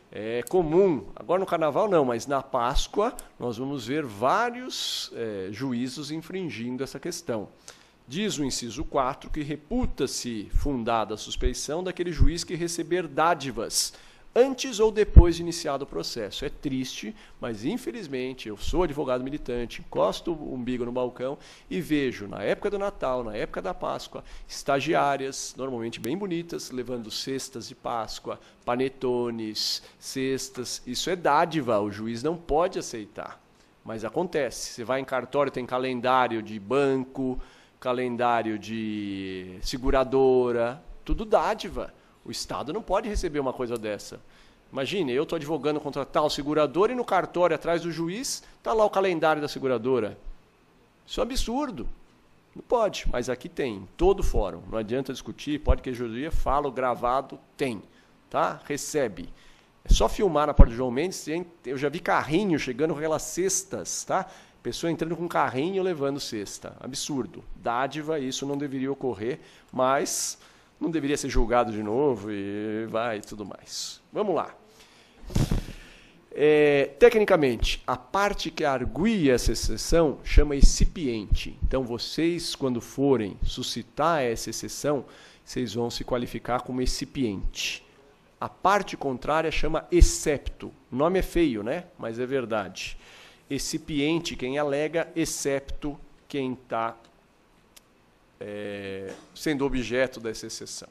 É comum, agora no Carnaval não, mas na Páscoa nós vamos ver vários juízos infringindo essa questão. Diz o inciso 4 que reputa-se fundada a suspeição daquele juiz que receber dádivas antes ou depois de iniciado o processo. É triste, mas infelizmente eu sou advogado militante, encosto o umbigo no balcão e vejo, na época do Natal, na época da Páscoa, estagiárias, normalmente bem bonitas, levando cestas de Páscoa, panetones, cestas. Isso é dádiva, o juiz não pode aceitar. Mas acontece. Você vai em cartório, tem calendário de banco, calendário de seguradora, tudo dádiva. O Estado não pode receber uma coisa dessa. Imagine, eu estou advogando contra tal seguradora e no cartório, atrás do juiz, está lá o calendário da seguradora. Isso é um absurdo. Não pode, mas aqui tem, todo fórum. Não adianta discutir, pode que a juria fala, o gravado tem. Tá? Recebe. É só filmar na porta do João Mendes, eu já vi carrinho chegando com aquelas cestas, tá? Pessoa entrando com carrinho levando cesta. Absurdo. Dádiva, isso não deveria ocorrer, mas não deveria ser julgado de novo e vai e tudo mais. Vamos lá. Tecnicamente, a parte que arguia essa exceção chama excipiente. Então, vocês, quando forem suscitar essa exceção, vocês vão se qualificar como excipiente. A parte contrária chama excepto. O nome é feio, né? Mas é verdade. Excipiente, quem alega, excepto quem está sendo objeto dessa exceção.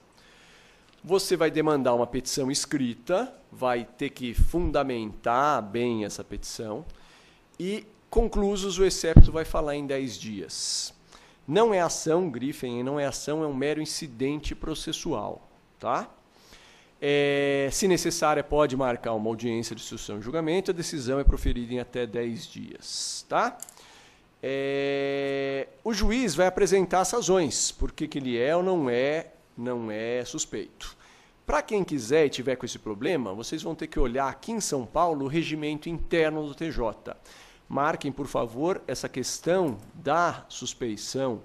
Você vai demandar uma petição escrita, vai ter que fundamentar bem essa petição e, conclusos, o excepto vai falar em 10 dias. Não é ação, grifem, não é ação, é um mero incidente processual. Tá? Se necessária, pode marcar uma audiência de instrução e julgamento, a decisão é proferida em até 10 dias. Tá? O juiz vai apresentar as razões, por que ele é ou não é suspeito. Para quem quiser e tiver com esse problema, vocês vão ter que olhar aqui em São Paulo o regimento interno do TJ. Marquem, por favor, essa questão da suspeição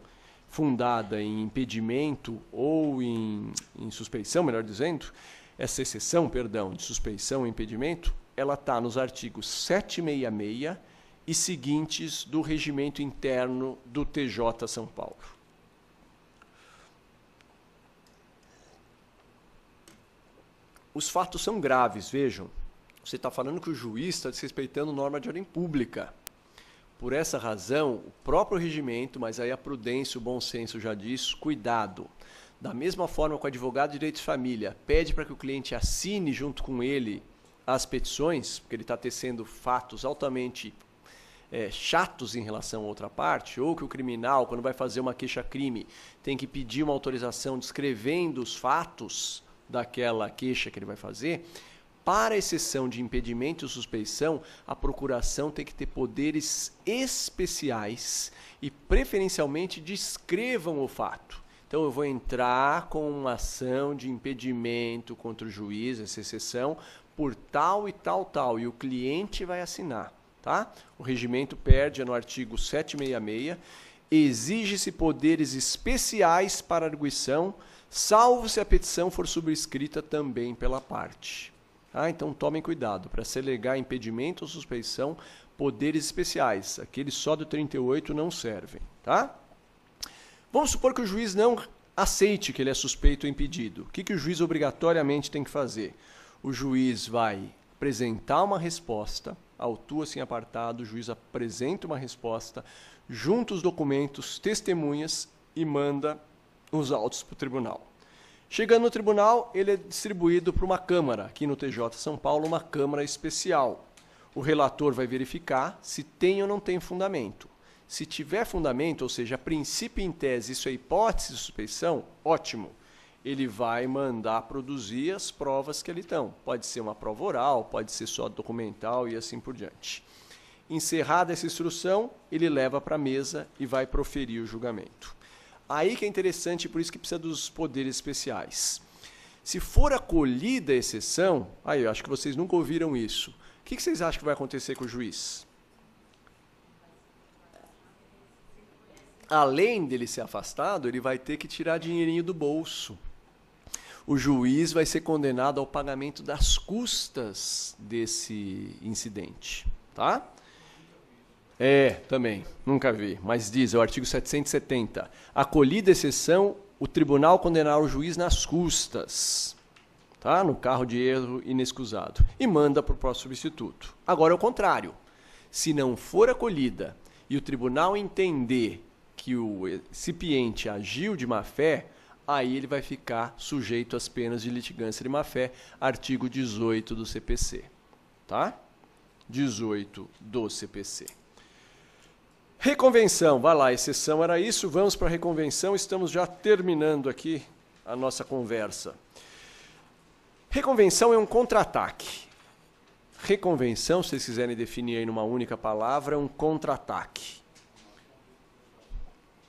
fundada em impedimento ou em suspeição, melhor dizendo, essa exceção, perdão, de suspeição e impedimento, ela está nos artigos 766 e seguintes do regimento interno do TJ São Paulo. Os fatos são graves, vejam. Você está falando que o juiz está desrespeitando norma de ordem pública. Por essa razão, o próprio regimento, mas aí a prudência, o bom senso já diz, cuidado. Da mesma forma que o advogado de direito de família pede para que o cliente assine junto com ele as petições, porque ele está tecendo fatos altamente chatos em relação a outra parte, ou que o criminal, quando vai fazer uma queixa-crime, tem que pedir uma autorização descrevendo os fatos daquela queixa que ele vai fazer, para exceção de impedimento e suspeição, a procuração tem que ter poderes especiais e, preferencialmente, descrevam o fato. Então, eu vou entrar com uma ação de impedimento contra o juiz, essa exceção, por tal e tal, tal, e o cliente vai assinar. Tá? O regimento pede no artigo 766, exige-se poderes especiais para arguição, salvo se a petição for subscrita também pela parte. Tá? Então tomem cuidado, para se alegar impedimento ou suspeição, poderes especiais, aqueles só do 38 não servem. Tá? Vamos supor que o juiz não aceite que ele é suspeito ou impedido. O que o juiz obrigatoriamente tem que fazer? O juiz vai apresentar uma resposta, autua-se em apartado, o juiz apresenta uma resposta, junta os documentos, testemunhas e manda os autos para o tribunal. Chegando no tribunal, ele é distribuído para uma câmara, aqui no TJ São Paulo, uma câmara especial. O relator vai verificar se tem ou não tem fundamento. Se tiver fundamento, ou seja, a princípio em tese, isso é hipótese de suspeição, ótimo. Ele vai mandar produzir as provas que ali estão. Pode ser uma prova oral, pode ser só documental e assim por diante. Encerrada essa instrução, ele leva para a mesa e vai proferir o julgamento. Aí que é interessante, por isso que precisa dos poderes especiais. Se for acolhida a exceção, aí eu acho que vocês nunca ouviram isso. O que vocês acham que vai acontecer com o juiz? Além dele ser afastado, ele vai ter que tirar dinheirinho do bolso. O juiz vai ser condenado ao pagamento das custas desse incidente. Tá? Também, nunca vi, mas diz, é o artigo 770. Acolhida exceção, o tribunal condenará o juiz nas custas, tá? No cargo de erro inexcusado, e manda para o próximo substituto. Agora é o contrário. Se não for acolhida e o tribunal entender que o recipiente agiu de má-fé, aí ele vai ficar sujeito às penas de litigância de má-fé, artigo 18 do CPC. Tá? 18 do CPC. Reconvenção, vai lá, a exceção era isso, vamos para a reconvenção, estamos já terminando aqui a nossa conversa. Reconvenção é um contra-ataque. Reconvenção, se vocês quiserem definir aí numa única palavra, é um contra-ataque.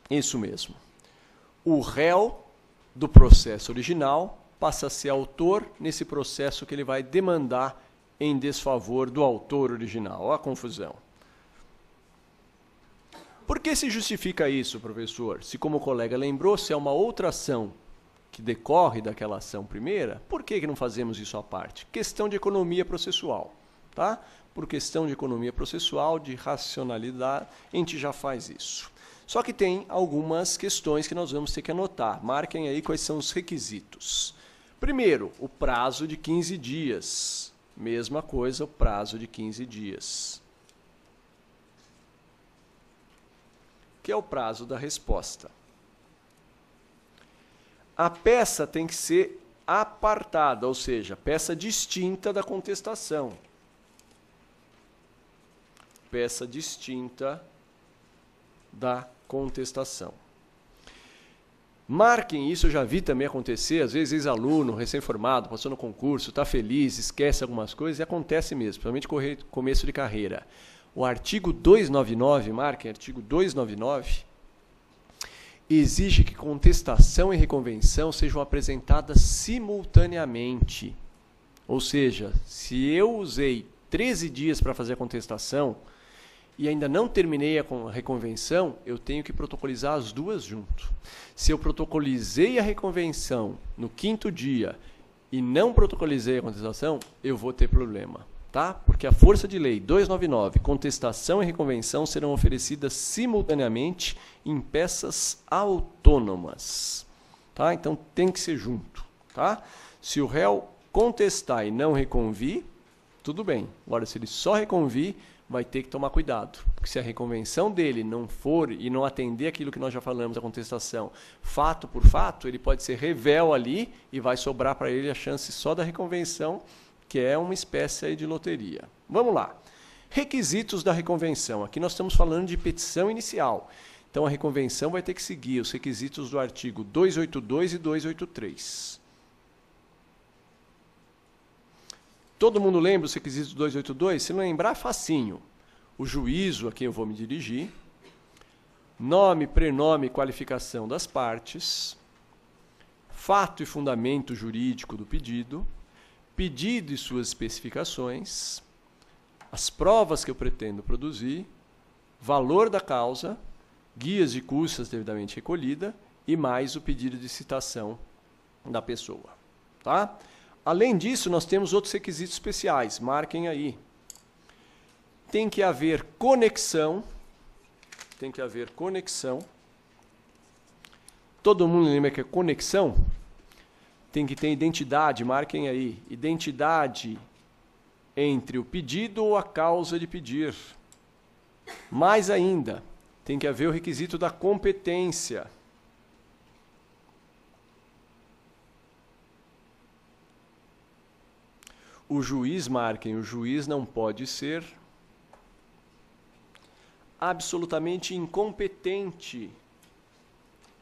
Isso mesmo. O réu do processo original passa a ser autor nesse processo que ele vai demandar em desfavor do autor original. Olha a confusão. Por que se justifica isso, professor? Se, como o colega lembrou, se é uma outra ação que decorre daquela ação primeira, por que não fazemos isso à parte? Questão de economia processual. Tá? Por questão de economia processual, de racionalidade, a gente já faz isso. Só que tem algumas questões que nós vamos ter que anotar. Marquem aí quais são os requisitos. Primeiro, o prazo de 15 dias. Mesma coisa, o prazo de 15 dias. Que é o prazo da resposta. A peça tem que ser apartada, ou seja, peça distinta da contestação. Peça distinta da contestação. Marquem isso, eu já vi também acontecer, às vezes ex-aluno, recém-formado, passou no concurso, está feliz, esquece algumas coisas, e acontece mesmo, principalmente começo de carreira. O artigo 299, marquem, artigo 299, exige que contestação e reconvenção sejam apresentadas simultaneamente. Ou seja, se eu usei 13 dias para fazer a contestação e ainda não terminei a reconvenção, eu tenho que protocolizar as duas junto. Se eu protocolizei a reconvenção no 5º dia e não protocolizei a contestação, eu vou ter problema. Tá? Porque a força de lei 299, contestação e reconvenção serão oferecidas simultaneamente em peças autônomas. Tá? Então tem que ser junto. Tá? Se o réu contestar e não reconvir, tudo bem. Agora, se ele só reconvir, vai ter que tomar cuidado. Porque se a reconvenção dele não for e não atender aquilo que nós já falamos, a contestação, fato por fato, ele pode ser revel ali e vai sobrar para ele a chance só da reconvenção, que é uma espécie aí de loteria. Vamos lá. Requisitos da reconvenção. Aqui nós estamos falando de petição inicial. Então, a reconvenção vai ter que seguir os requisitos do artigo 282 e 283. Todo mundo lembra os requisitos do 282? Se não lembrar, facinho. O juízo a quem eu vou me dirigir, nome, prenome e qualificação das partes, fato e fundamento jurídico do pedido, pedido e suas especificações, as provas que eu pretendo produzir, valor da causa, guias de custas devidamente recolhida e mais o pedido de citação da pessoa. Tá? Além disso, nós temos outros requisitos especiais, marquem aí. Tem que haver conexão. Todo mundo lembra que é conexão? Tem que ter identidade, marquem aí. Identidade entre o pedido ou a causa de pedir. Mais ainda, tem que haver o requisito da competência. O juiz, marquem, o juiz não pode ser absolutamente incompetente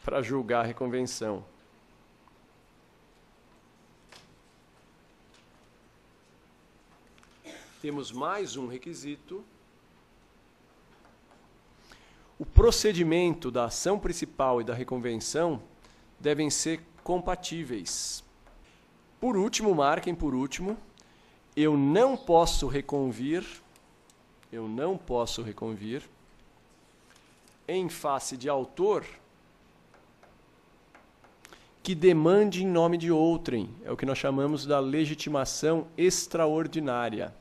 para julgar a reconvenção. Temos mais um requisito. O procedimento da ação principal e da reconvenção devem ser compatíveis. Por último, marquem por último, eu não posso reconvir em face de autor que demande em nome de outrem. É o que nós chamamos da legitimação extraordinária.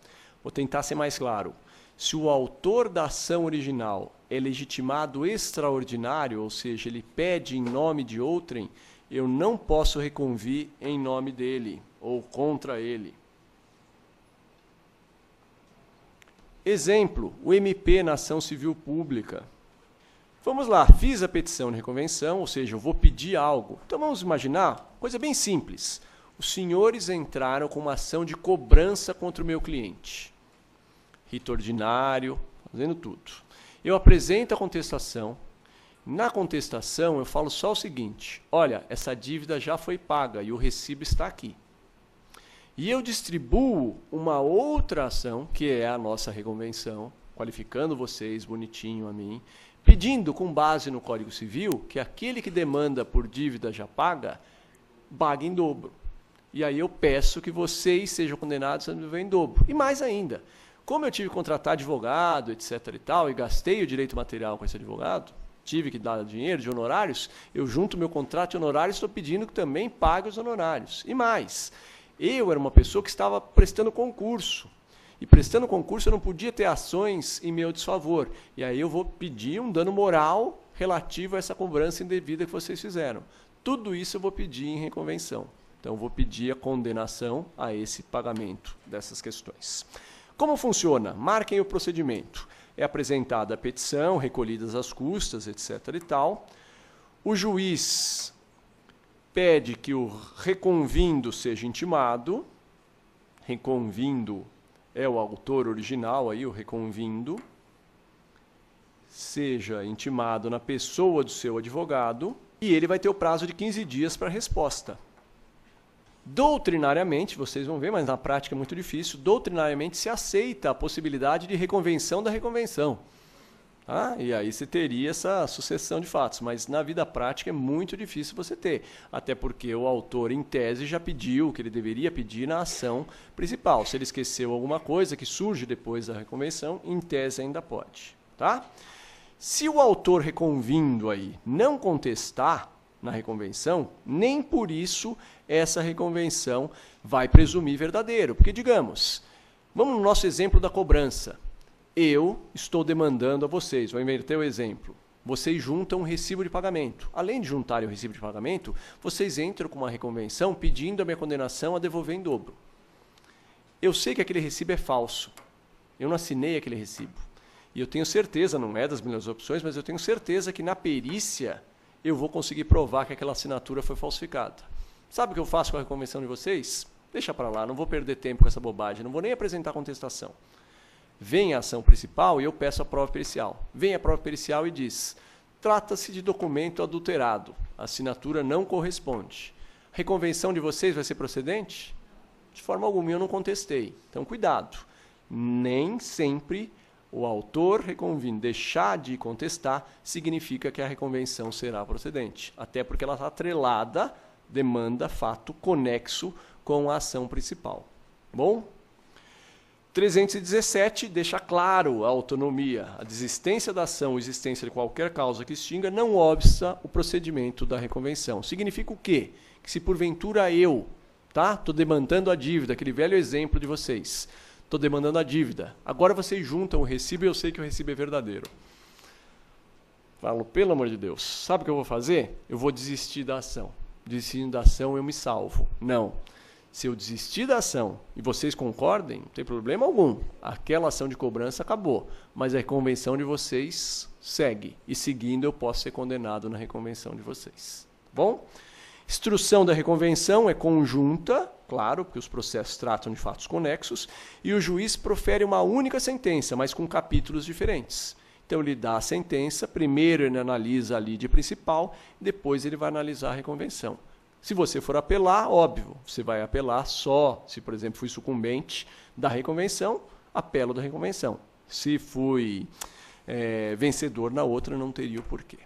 Vou tentar ser mais claro. Se o autor da ação original é legitimado extraordinário, ou seja, ele pede em nome de outrem, eu não posso reconvir em nome dele ou contra ele. Exemplo, o MP na ação civil pública. Vamos lá, fiz a petição de reconvenção, ou seja, eu vou pedir algo. Então vamos imaginar, coisa bem simples. Os senhores entraram com uma ação de cobrança contra o meu cliente. Rito ordinário, fazendo tudo. Eu apresento a contestação. Na contestação, eu falo só o seguinte: olha, essa dívida já foi paga e o recibo está aqui. E eu distribuo uma outra ação, que é a nossa reconvenção, qualificando vocês bonitinho a mim, pedindo, com base no Código Civil, que aquele que demanda por dívida já paga, pague em dobro. E aí eu peço que vocês sejam condenados a dever em dobro. E mais ainda, como eu tive que contratar advogado, etc. e tal, e gastei o direito material com esse advogado, tive que dar dinheiro de honorários, eu junto meu contrato de honorários, estou pedindo que também pague os honorários. E mais, eu era uma pessoa que estava prestando concurso. E prestando concurso eu não podia ter ações em meu desfavor. E aí eu vou pedir um dano moral relativo a essa cobrança indevida que vocês fizeram. Tudo isso eu vou pedir em reconvenção. Então eu vou pedir a condenação a esse pagamento dessas questões. Como funciona? Marquem o procedimento. É apresentada a petição, recolhidas as custas, etc. e tal. O juiz pede que o reconvindo seja intimado. Reconvindo é o autor original, aí, o reconvindo. Seja intimado na pessoa do seu advogado. E ele vai ter o prazo de 15 dias para a resposta. Doutrinariamente, vocês vão ver, mas na prática é muito difícil, doutrinariamente se aceita a possibilidade de reconvenção da reconvenção. Tá? E aí você teria essa sucessão de fatos, mas na vida prática é muito difícil você ter, até porque o autor, em tese, já pediu o que ele deveria pedir na ação principal. Se ele esqueceu alguma coisa que surge depois da reconvenção, em tese ainda pode. Tá? Se o autor reconvindo aí não contestar na reconvenção, nem por isso essa reconvenção vai presumir verdadeiro. Porque, digamos, vamos no nosso exemplo da cobrança. Eu estou demandando a vocês, vou inverter o exemplo. Vocês juntam um recibo de pagamento. Além de juntarem o recibo de pagamento, vocês entram com uma reconvenção pedindo a minha condenação a devolver em dobro. Eu sei que aquele recibo é falso. Eu não assinei aquele recibo. E eu tenho certeza, não é das melhores opções, mas eu tenho certeza que na perícia eu vou conseguir provar que aquela assinatura foi falsificada. Sabe o que eu faço com a reconvenção de vocês? Deixa para lá, não vou perder tempo com essa bobagem, não vou nem apresentar contestação. Vem a ação principal e eu peço a prova pericial. Vem a prova pericial e diz: trata-se de documento adulterado, a assinatura não corresponde. A reconvenção de vocês vai ser procedente? De forma alguma, eu não contestei. Então, cuidado. Nem sempre o autor reconvindo deixar de contestar significa que a reconvenção será procedente. Até porque ela está atrelada, demanda, fato conexo com a ação principal. Bom? 317 deixa claro a autonomia, a desistência da ação, a existência de qualquer causa que extinga, não obsta o procedimento da reconvenção. Significa o quê? Que se porventura eu, tá? Estou demandando a dívida, aquele velho exemplo de vocês. Estou demandando a dívida. Agora vocês juntam o recibo e eu sei que o recibo é verdadeiro. Falo, pelo amor de Deus, sabe o que eu vou fazer? Eu vou desistir da ação. Desistindo da ação eu me salvo. Não. Se eu desistir da ação e vocês concordem, não tem problema algum. Aquela ação de cobrança acabou. Mas a reconvenção de vocês segue. E seguindo eu posso ser condenado na reconvenção de vocês. Bom? Instrução da reconvenção é conjunta, claro, porque os processos tratam de fatos conexos, e o juiz profere uma única sentença, mas com capítulos diferentes. Então ele dá a sentença, primeiro ele analisa a lide principal, depois ele vai analisar a reconvenção. Se você for apelar, óbvio, você vai apelar só, se por exemplo fui sucumbente da reconvenção, apelo da reconvenção. Se fui vencedor na outra, não teria o porquê.